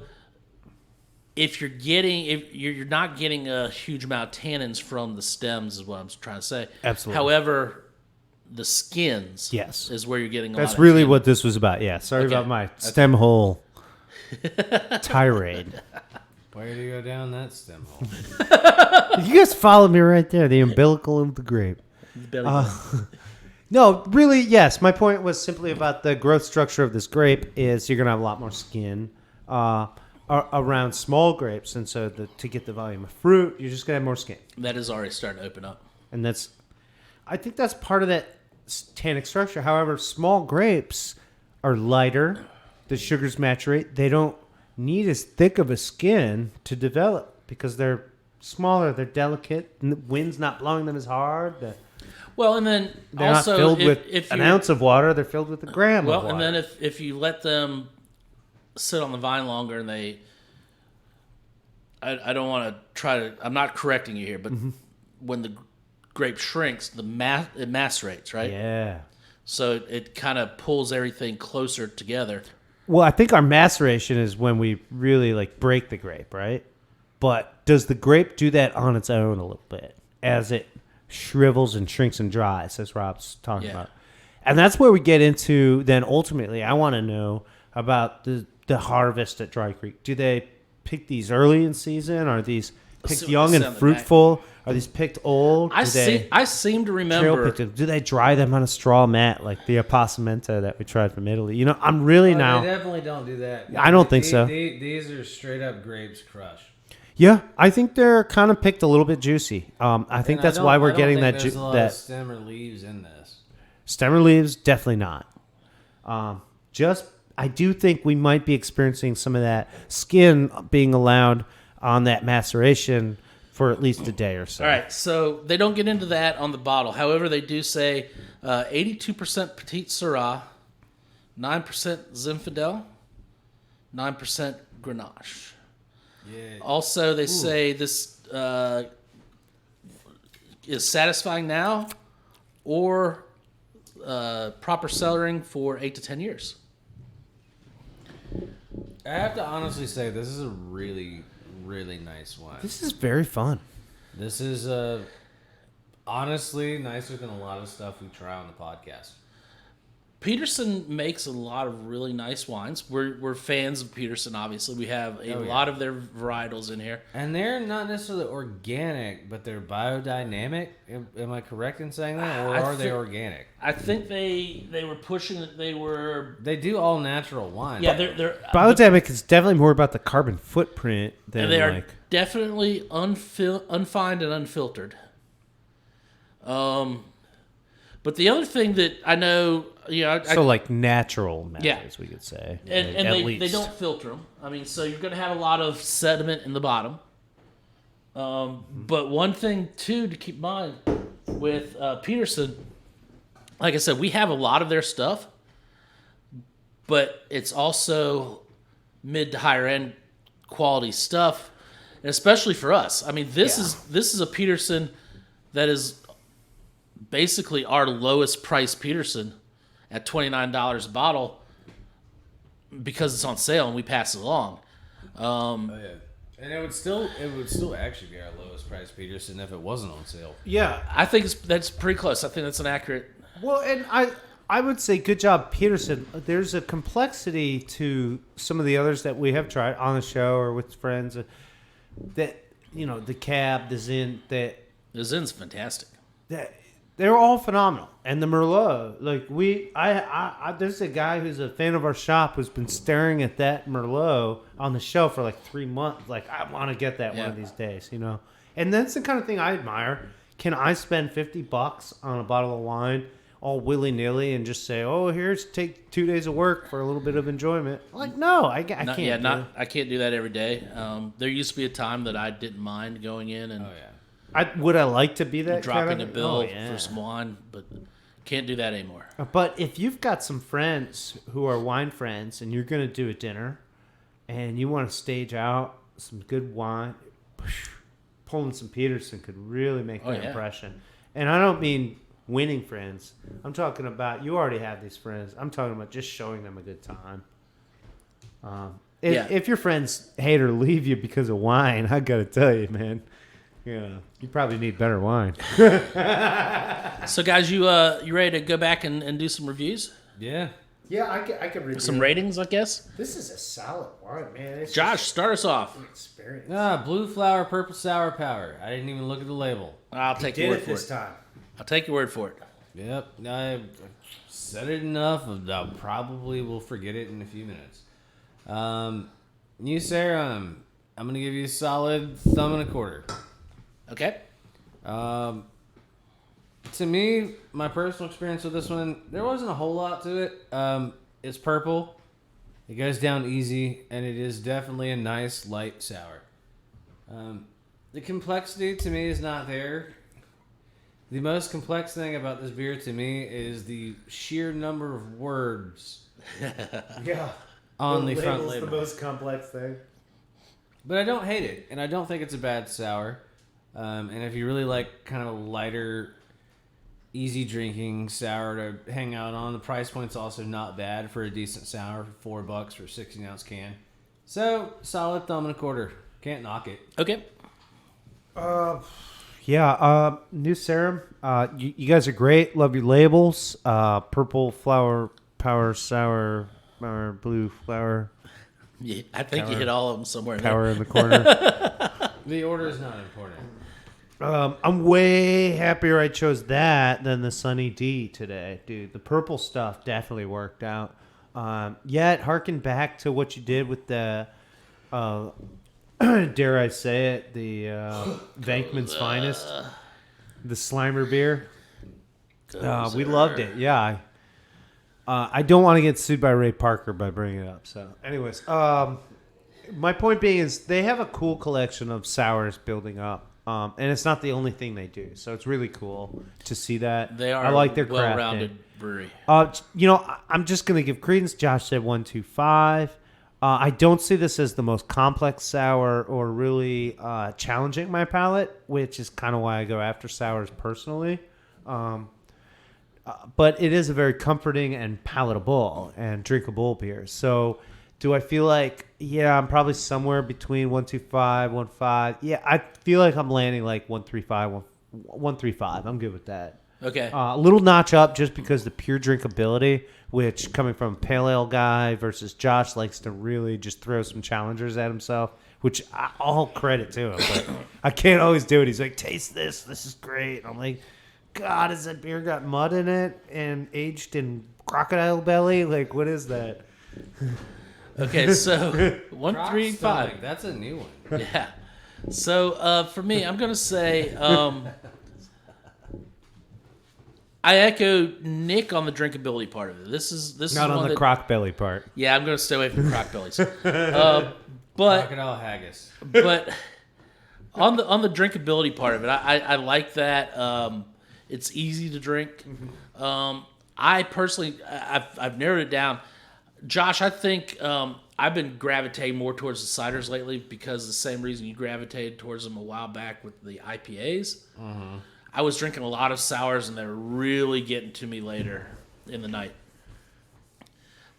if you're not getting a huge amount of tannins from the stems, is what I'm trying to say. Absolutely. However, the skins, Yes. is where you're getting a lot That's of really tannin. what this was about. Yeah. Sorry Okay. about my stem hole tirade. Where do you go down that stem hole? You guys followed me right there. The umbilical of the grape. The belly button. No, really, yes. My point was simply about the growth structure of this grape is you're going to have a lot more skin around small grapes. And so to get the volume of fruit, you're just going to have more skin. That is already starting to open up. And I think that's part of that tannic structure. However, small grapes are lighter. The sugars maturate. They don't need as thick of a skin to develop because they're smaller. They're delicate. And the wind's not blowing them as hard. Well, and then They're also not filled with if an you're- ounce of water. They're filled with a gram of Well, water. and then if you let them sit on the vine longer and I don't want to try to, I'm not correcting you here, but when the grape shrinks, it macerates, right? Yeah. So it kind of pulls everything closer together. Well, I think our maceration is when we really break the grape, right? But does the grape do that on its own a little bit as it shrivels and shrinks and dries, as Rob's talking Yeah. about? And that's where we get into then ultimately I want to know about the the harvest at Dry Creek? Do they pick these early in season? Are these picked So- young and sounded fruitful? Are these picked old? I seem to remember. Do they dry them on a straw mat like the Appassimenta that we tried from Italy? I'm really now. They definitely don't do that. I don't think so. These are straight up grapes crushed. Yeah, I think they're kind of picked a little bit juicy. I think that's why we're getting that There's a lot that of stem or leaves in this. stem or leaves. Definitely not. I do think we might be experiencing some of that skin being allowed on that maceration for at least a day or so. All right, so they don't get into that on the bottle. However, they do say 82% Petite Syrah, 9% Zinfandel, 9% Grenache. Yeah. Also, they say this is satisfying now or proper cellaring for 8 to 10 years. I have to honestly say this is a really, really nice wine. This is very fun. This is honestly nicer than a lot of stuff we try on the podcast. Peterson makes a lot of really nice wines. We're fans of Peterson, obviously. We have a lot of their varietals in here. And they're not necessarily organic, but they're biodynamic. Am I correct in saying that? Or are they organic? I think they were pushing that they were... They do all natural wine. Yeah, they're Biodynamic is definitely more about the carbon footprint than and they are like... definitely unfined and unfiltered. But the other thing that I know... So like natural methods, Yeah. we could say. And at they least. don't filter them. I mean, so you're going to have a lot of sediment in the bottom. But one thing, too, to keep in mind with Peterson, like I said, we have a lot of their stuff, but it's also mid to higher end quality stuff, and especially for us. I mean, this is a Peterson that is basically our lowest price Peterson at $29 a bottle because it's on sale and we pass it along. Oh, yeah. And it would still actually be our lowest price Peterson if it wasn't on sale. Yeah. I think that's pretty close. I think that's an accurate. Well, and I would say good job, Peterson. There's a complexity to some of the others that we have tried on the show or with friends that, the Cab, the Zin, The Zin's fantastic. that they're all phenomenal. And the Merlot, like there's a guy who's a fan of our shop who's been staring at that Merlot on the shelf for like 3 months. Like, I want to get that one of these days, And that's the kind of thing I admire. Can I spend $50 on a bottle of wine all willy-nilly and just say, oh, take 2 days of work for a little bit of enjoyment? Like, no, I can't. I can't do that every day. There used to be a time that I didn't mind going in and would I like to be that dropping kind a of, bill for some wine, but can't do that anymore. But if you've got some friends who are wine friends and you're going to do a dinner and you want to stage out some good wine, pulling some Peterson could really make that impression. And I don't mean winning friends. I'm talking about you already have these friends. I'm talking about just showing them a good time. If your friends hate or leave you because of wine, I got to tell you, man. You probably need better wine. So, guys, you ready to go back and do some reviews? Yeah. Yeah, I could review Some ratings, I guess. This is a solid wine, man. It's Josh, start us off. experience. Blue flower, purple sour power. I didn't even look at the label. I'll take your word for it. time. I'll take your word for it. Yep. I said it enough. I probably will forget it in a few minutes. You, Sarah, I'm going to give you a solid thumb and a quarter. Okay. To me, my personal experience with this one, there wasn't a whole lot to it. It's purple. It goes down easy, and it is definitely a nice, light sour. The complexity to me is not there. The most complex thing about this beer to me is the sheer number of words Yeah. on the front label. The most complex thing. But I don't hate it, and I don't think it's a bad sour. And if you really like kind of a lighter, easy drinking sour to hang out on, the price point's also not bad for a decent sour for $4 for a 16-ounce can. So, solid thumb and a quarter. Can't knock it. Okay. New serum. You guys are great. Love your labels. Purple flower, power, sour, blue flower. Yeah, I think you hit all of them somewhere. Power in the corner. The order is not important. I'm way happier I chose that than the Sunny D today, dude. The purple stuff definitely worked out. Yet, harken back to what you did with the, dare I say it, the Vankman's Finest, the Slimer beer. We loved it. Yeah. I don't want to get sued by Ray Parker by bringing it up. So, anyways, my point being is they have a cool collection of sours building up. And it's not the only thing they do, so it's really cool to see that. They are I like their well-rounded brewery. I'm just going to give credence. Josh said 125. I don't see this as the most complex sour or really challenging my palate, which is kind of why I go after sours personally. But it is a very comforting and palatable and drinkable beer. So do I feel like, I'm probably somewhere between 125, 1.5. Yeah, I feel like I'm landing like 135, 135. I'm good with that. Okay. A little notch up just because the pure drinkability, which coming from a pale ale guy versus Josh likes to really just throw some challengers at himself, which all credit to him. But I can't always do it. He's like, taste this. This is great. I'm like, God, has that beer got mud in it and aged in crocodile belly? Like, what is that? Okay, so 135. That's a new one. Yeah. So for me, I'm gonna say I echo Nick on the drinkability part of it. This is Not on one the croc belly part. Yeah, I'm gonna stay away from croc bellies. But Crocodile haggis. but on the drinkability part of it, I like that. It's easy to drink. I personally, I've narrowed it down. Josh, I think I've been gravitating more towards the ciders lately because the same reason you gravitated towards them a while back with the IPAs. Mm-hmm. I was drinking a lot of sours, and they were really getting to me later in the night.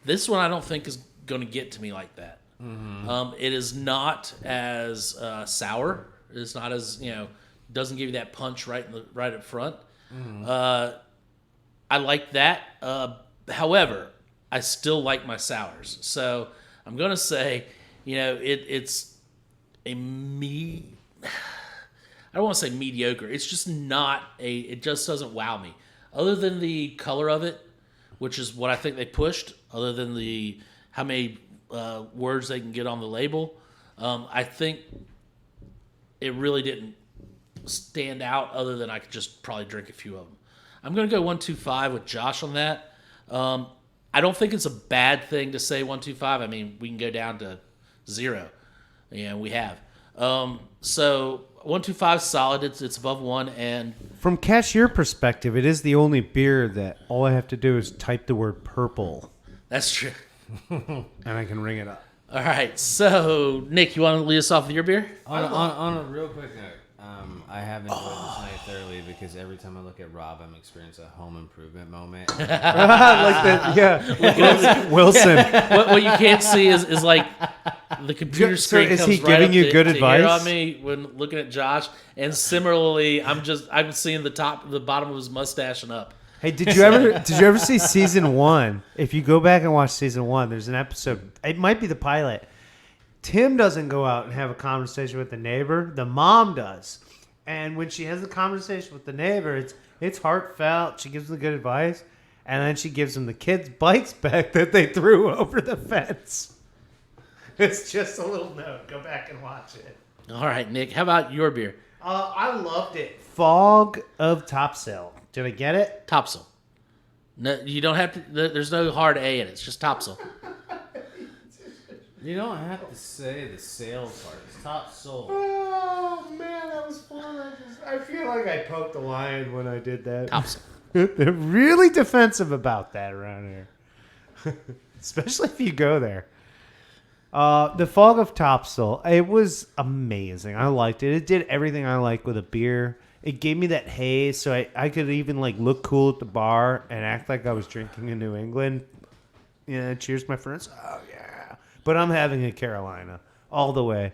This one I don't think is going to get to me like that. Mm-hmm. It is not as sour. It's not as, doesn't give you that punch right up front. Mm-hmm. I like that. However, I still like my sours. So I'm going to say, it's a I don't want to say mediocre. It's just not it just doesn't wow me. Other than the color of it, which is what I think they pushed, other than the how many words they can get on the label, I think it really didn't stand out other than I could just probably drink a few of them. I'm going to go 125 with Josh on that. I don't think it's a bad thing to say 125. I mean, we can go down to 0. We have. So 125 is solid. It's above 1. And from cashier perspective, it is the only beer that all I have to do is type the word purple. That's true. And I can ring it up. All right. So, Nick, you want to lead us off with your beer? On a real quick note, I have enjoyed this night thoroughly because every time I look at Rob, I'm experiencing a home improvement moment. Like that, yeah. Wilson. What you can't see is like the computer screen is comes he right giving up you to, good to advice? here on me when looking at Josh, and similarly, I'm seeing the bottom of his mustache and up. Hey, did you ever see season 1? If you go back and watch season 1, there's an episode. It might be the pilot. Tim doesn't go out and have a conversation with the neighbor. The mom does. And when she has a conversation with the neighbor, it's heartfelt. She gives them good advice. And then she gives them the kids' bikes back that they threw over the fence. It's just a little note. Go back and watch it. All right, Nick, how about your beer? I loved it. Fog of Topsail. Did I get it? Topsail. No, you don't have to. There's no hard A in it. It's just Topsail. You don't have to say the sail part. It's top soul. Oh, man, that was fun. I feel like I poked the lion when I did that. Topsail. They're really defensive about that around here. Especially if you go there. The Fog of Topsail, it was amazing. I liked it. It did everything I like with a beer. It gave me that haze, so I could even look cool at the bar and act like I was drinking in New England. Yeah, cheers, my friends. Oh, yeah. But I'm having a Carolina all the way.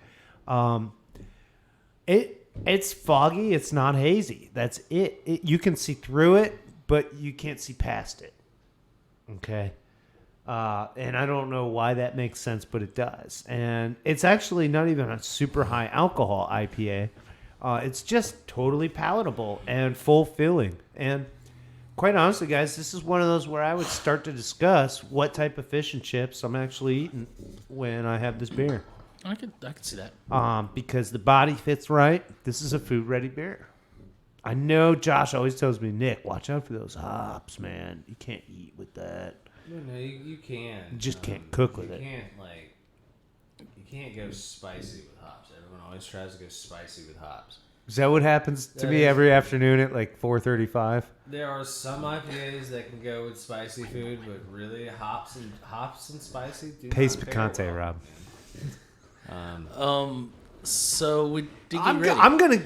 It's foggy. It's not hazy. That's it. You can see through it, but you can't see past it. Okay. And I don't know why that makes sense, but it does. And it's actually not even a super high alcohol IPA. It's just totally palatable and fulfilling. And quite honestly, guys, this is one of those where I would start to discuss what type of fish and chips I'm actually eating when I have this beer. I can see that. Because the body fits right. This is a food-ready beer. I know Josh always tells me, Nick, watch out for those hops, man. You can't eat with that. No, you can. You just can't cook with it. You can't go spicy with hops. Everyone always tries to go spicy with hops. Is that what happens to me every afternoon at like 4:35? There are some IPAs that can go with spicy food, but really hops and spicy do Pace not pair picante, well. Rob. So we did get I'm ready. gonna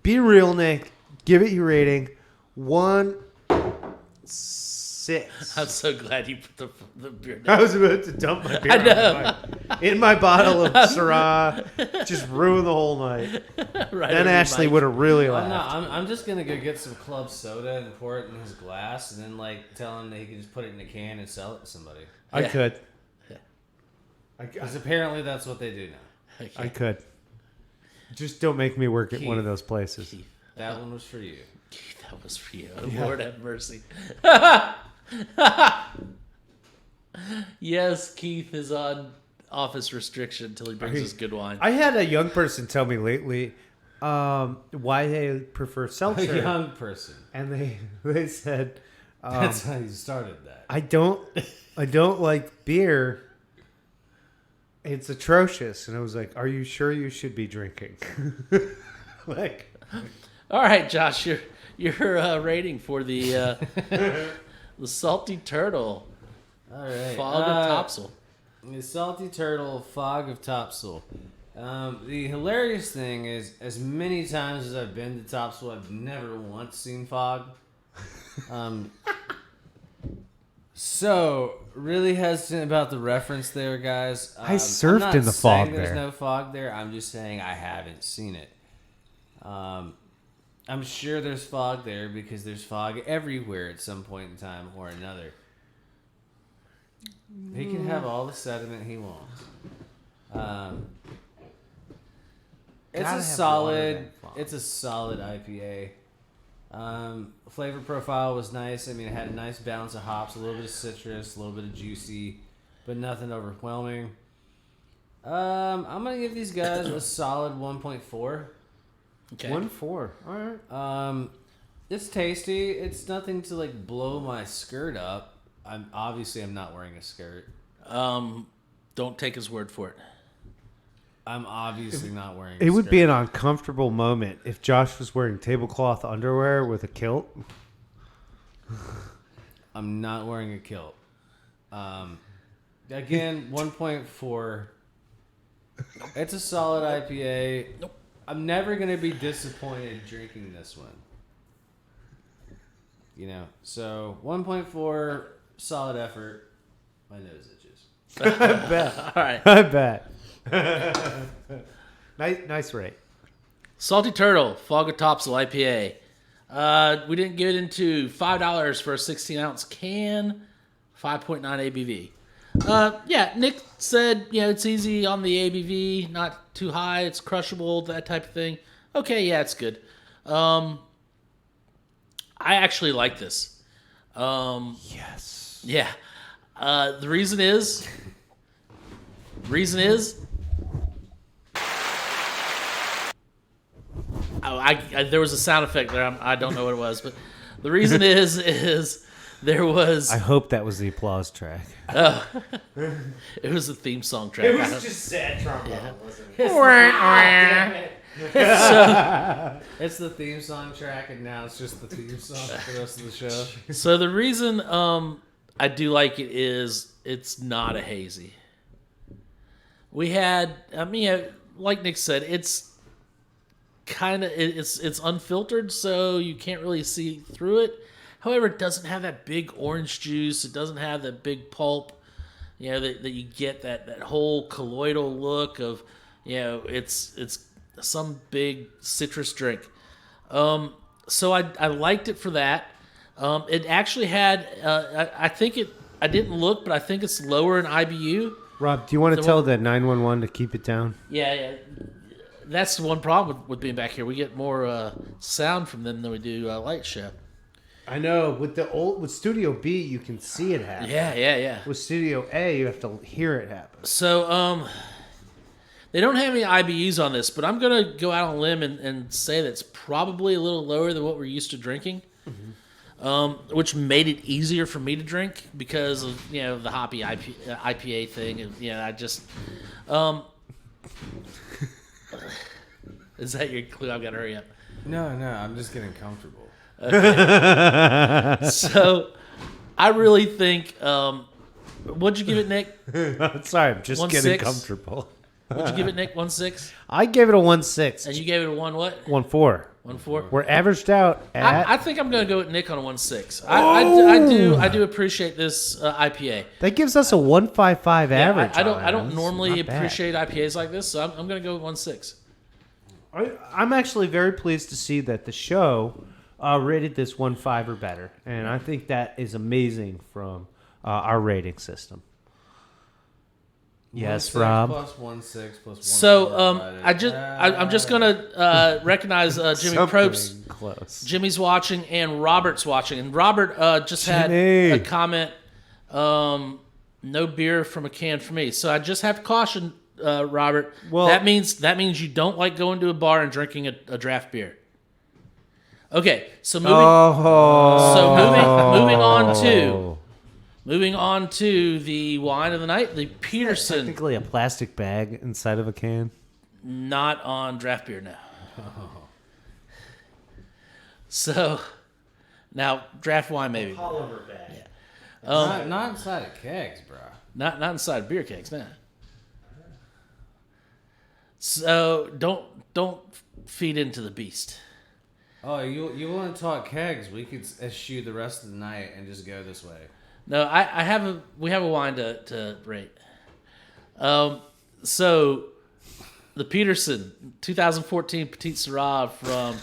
be real, Nick. Give it your rating. 1.6. I'm so glad you put the beer I down. was about to dump my beer in my bottle of Syrah, just ruin the whole night. Right Then over Ashley Mike. would have really Well, laughed. no, I'm just gonna go get some club soda and pour it in his glass, and then tell him that he can just put it in a can and sell it to somebody. I Yeah. could. Because apparently that's what they do now. Okay. I could. Just don't make me work at Keith. one of those places. Keith, That one was for you. Keith, that was for you. Oh, Lord have mercy. Yes, Keith is on office restriction until he brings us good wine. I had a young person tell me lately why they prefer A seltzer, young person. and they said That's how you started that. I don't like beer. It's atrocious. And I was like, are you sure you should be drinking? Like, All right, Josh, your rating for the the salty turtle All right. fog of topsail. The salty turtle fog of topsail. The hilarious thing is, as many times as I've been to Topsail, I've never once seen fog. So really hesitant about the reference there, guys. I surfed I'm not in the saying fog there's there. no fog there. I'm just saying I haven't seen it. I'm sure there's fog there because there's fog everywhere at some point in time or another. He can have all the sediment he wants. It's Gotta a have solid. water, that fog. It's a solid IPA. Flavor profile was nice. I mean, it had a nice balance of hops, a little bit of citrus, a little bit of juicy, but nothing overwhelming. I'm gonna give these guys a solid 1.4. Okay. 1.4. All right. It's tasty. It's nothing to blow my skirt up. I'm not wearing a skirt. Don't take his word for it. I'm obviously not wearing a It would skirt. be an uncomfortable moment if Josh was wearing tablecloth underwear with a kilt. I'm not wearing a kilt. Again, 1.4. It's a solid IPA. Nope. I'm never going to be disappointed drinking this one. So 1.4, solid effort. My nose itches. I bet. All right. I bet. Nice rate. Salty Turtle, Fog of Topsail IPA. We didn't get into $5 for a 16-ounce can, 5.9 ABV. Yeah, Nick said, it's easy on the ABV, not too high, it's crushable, that type of thing. Okay, yeah, it's good. I actually like this. Yes. Yeah. The reason is, there was a sound effect there. I don't know what it was, but the reason is there was. I hope that was the applause track. It was the theme song track. just sad trombone, wasn't it? It's the theme song track, and now it's just the theme song for the rest of the show. So the reason I do like it is it's not a hazy. We had, like Nick said, it's kind of it's unfiltered, so you can't really see through it. However, it doesn't have that big orange juice. It doesn't have that big pulp. That you get that whole colloidal look of, it's some big citrus drink. So I liked it for that. It actually had, I think I didn't look, but I think it's lower in IBU. Rob, do you want to tell the 911 to keep it down? Yeah. That's the one problem with being back here. We get more sound from them than we do light show. I know. With Studio B, you can see it happen. Yeah. With Studio A, you have to hear it happen. So, they don't have any IBUs on this, but I'm going to go out on a limb and say that's probably a little lower than what we're used to drinking, which made it easier for me to drink because of, the hoppy IPA thing. And, I just... is that your clue? I've got to hurry up. No, I'm just getting comfortable. Okay. So, I really think... what'd you give it, Nick? Sorry, I'm just getting 1.6? comfortable. What'd you give it, Nick? 1.6? I gave it a 1.6. And you gave it a 1 what? 1.4. 1.4? We're averaged out at... I think I'm going to go with Nick on a 1.6. I do appreciate this IPA. That gives us a 1.55 average. I don't It's normally not bad. appreciate IPAs like this, so I'm going to go with 1.6. I'm actually very pleased to see that the show rated this 1.5 or better, and I think that is amazing from our rating system. Yes, 1.6 Rob. plus 1.6 plus 1. So I'm just going to recognize Jimmy Something Probst. close. Jimmy's watching and Robert's watching, and Robert just had Jimmy. a comment. No beer from a can for me. So I just have to caution Robert. Well- that means you don't like going to a bar and drinking a draft beer. Okay, so moving on to the wine of the night, the Peterson. Technically a plastic bag inside of a can. Not on draft beer now. So now draft wine maybe. Polymer bag. Yeah. Not inside of kegs, bro. Not inside beer kegs, no. So don't feed into the beast. Oh, you want to talk kegs? We could eschew the rest of the night and just go this way. No, we have a wine to rate. So the Peterson 2014 Petite Syrah from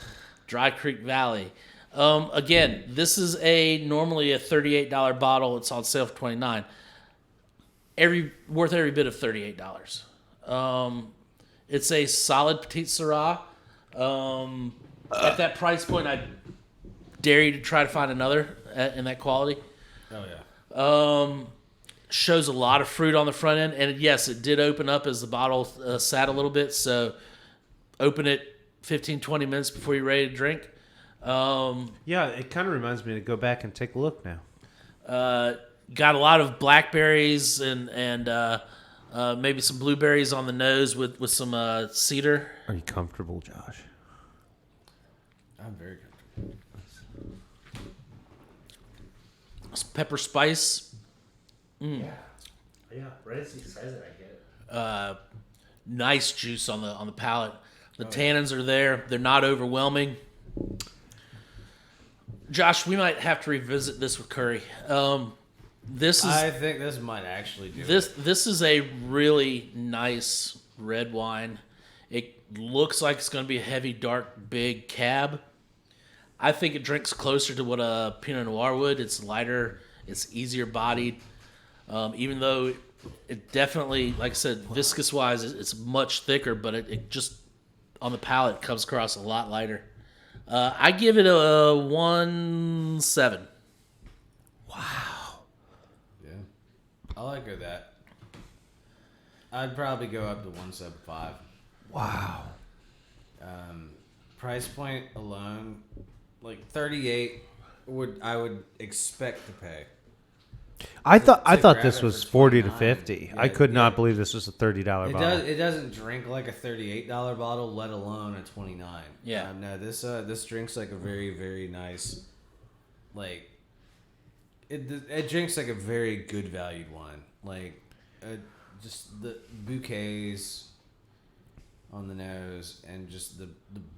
Dry Creek Valley. Again, this is normally a $38 bottle. It's on sale for $29. Worth every bit of $38. It's a solid Petite Syrah. At that price point, I dare you to try to find another in that quality. Oh yeah. Shows a lot of fruit on the front end, and yes, it did open up as the bottle sat a little bit. So, open it 15-20 minutes before you're ready to drink. Yeah, it kind of reminds me to go back and take a look now. Got a lot of blackberries and maybe some blueberries on the nose with some cedar. Are you comfortable, Josh? I'm very comfortable. Some pepper spice. Yeah, right as he says it, I get it. Nice juice on the palate. The tannins are there. They're not overwhelming. Josh, we might have to revisit this with Curry. I think this might actually do it. This is a really nice red wine. It looks like it's going to be a heavy, dark, big cab. I think it drinks closer to what a Pinot Noir would. It's lighter. It's easier bodied. Even though it definitely, like I said, viscous-wise, it's much thicker, but it just, on the palate, comes across a lot lighter. I give it a 1.7. Wow. Yeah. I like her that. I'd probably go up to 1.75. Wow. Price point alone, like 38 I would expect to pay. I thought grab this it was for 40 to 29. 50. Yeah, I could not yeah. believe this was a $30 bottle. It doesn't drink like a $38 bottle, let alone a 29. Yeah. No, this drinks like a very, very nice, like it drinks like a very good valued wine. Like just the bouquets on the nose and just the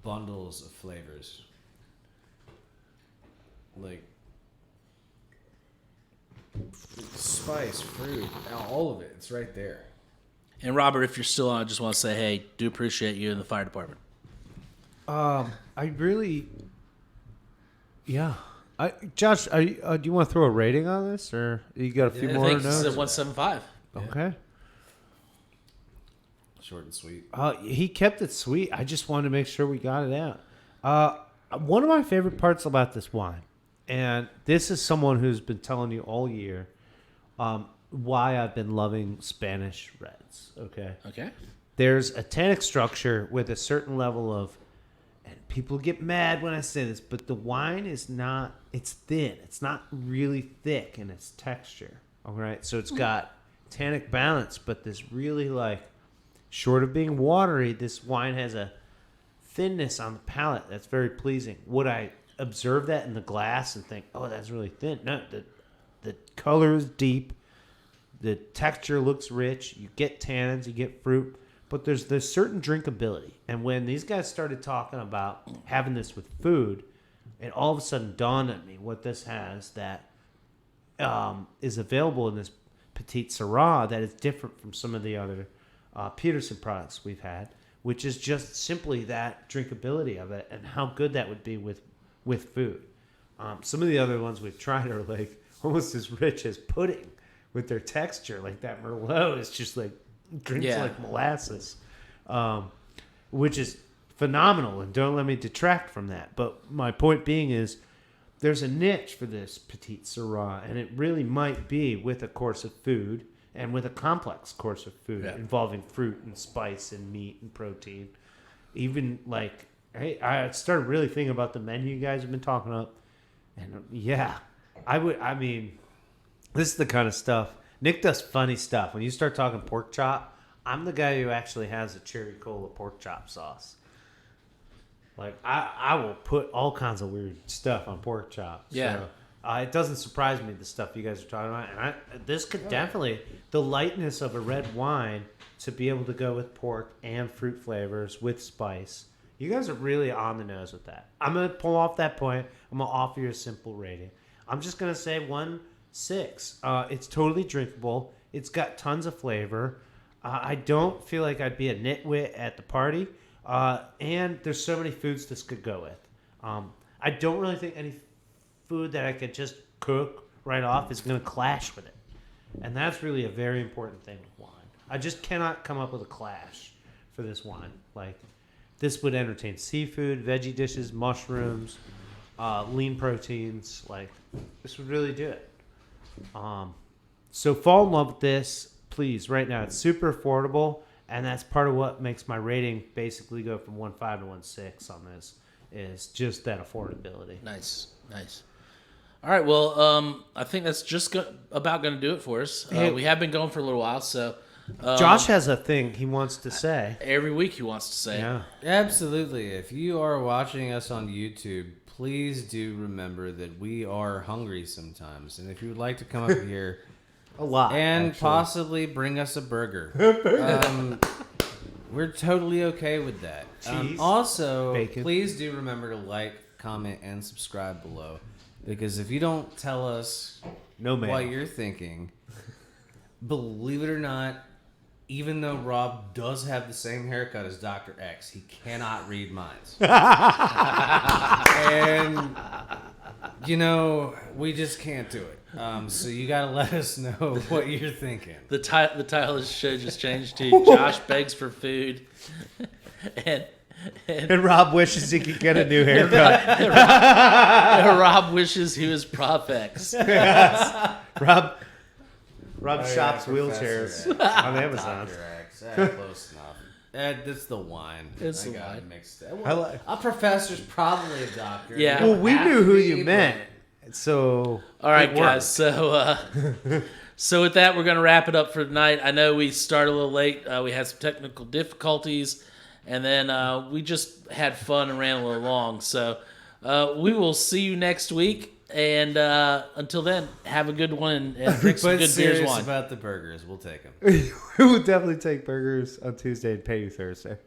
bundles of flavors. Like spice, fruit, all of it. It's right there. And Robert, if you're still on, I just want to say, hey, do appreciate you in the fire department. I really, yeah. Josh, do you want to throw a rating on this, or you got a few I more think it's notes? at 175. Okay. Short and sweet. He kept it sweet. I just wanted to make sure we got it out. One of my favorite parts about this wine, and this is someone who's been telling you all year why I've been loving Spanish reds. Okay. Okay. There's a tannic structure with a certain level of, and people get mad when I say this, but the wine is not, it's thin. It's not really thick in its texture. All right. So it's got tannic balance, but this really short of being watery, this wine has a thinness on the palate that's very pleasing. Would I observe that in the glass and think, oh, that's really thin? No, the color is deep. The texture looks rich. You get tannins, you get fruit, but there's this certain drinkability. And when these guys started talking about having this with food, it all of a sudden dawned on me what this has that is available in this Petite Syrah that is different from some of the other Peterson products we've had, which is just simply that drinkability of it and how good that would be with food. Some of the other ones we've tried are almost as rich as pudding with their texture. Like that Merlot is just drinks like molasses, which is phenomenal. And don't let me detract from that. But my point being is there's a niche for this Petite Syrah, and it really might be with a course of food. And with a complex course of food involving fruit and spice and meat and protein. Even hey, I started really thinking about the menu you guys have been talking about. And I mean, this is the kind of stuff. Nick does funny stuff. When you start talking pork chop, I'm the guy who actually has a cherry cola pork chop sauce. I will put all kinds of weird stuff on pork chop. Yeah. So, it doesn't surprise me, the stuff you guys are talking about. And this could definitely, the lightness of a red wine to be able to go with pork and fruit flavors with spice. You guys are really on the nose with that. I'm going to pull off that point. I'm going to offer you a simple rating. I'm just going to say 1.6. It's totally drinkable. It's got tons of flavor. I don't feel like I'd be a nitwit at the party. And there's so many foods this could go with. I don't really think any food that I could just cook right off is going to clash with it. And that's really a very important thing with wine. I just cannot come up with a clash for this wine. This would entertain seafood, veggie dishes, mushrooms, lean proteins. This would really do it. So fall in love with this, please, right now. It's super affordable, and that's part of what makes my rating basically go from 1.5 to 1.6 on this, is just that affordability. Nice. All right, well, I think that's just about going to do it for us. We have been going for a little while, so... Josh has a thing he wants to say. Every week he wants to say. Yeah. Absolutely. If you are watching us on YouTube, please do remember that we are hungry sometimes. And if you would like to come up here... a lot, and actually. Possibly bring us a burger. We're totally okay with that. Cheese, also, bacon. Please do remember to like, comment, and subscribe below. Because if you don't tell us what you're thinking, believe it or not, even though Rob does have the same haircut as Dr. X, he cannot read minds. And, we just can't do it. So you got to let us know what you're thinking. The title of the show just changed to Josh Begs for Food. And Rob wishes he could get a new haircut. Rob wishes he was Prof X. Rob shops wheelchairs on Amazon. Dr. X. Close enough. That's the wine. It's I the got wine. it mixed up. A professor's probably a doctor. Yeah. Well, we knew who you meant. So all right, guys. So with that, we're going to wrap it up for tonight. I know we started a little late. We had some technical difficulties, and then we just had fun and ran a little long. So we will see you next week. And until then, have a good one and drink some good beers. Wine. About the burgers, we'll take them. we will definitely take burgers on Tuesday and pay you Thursday.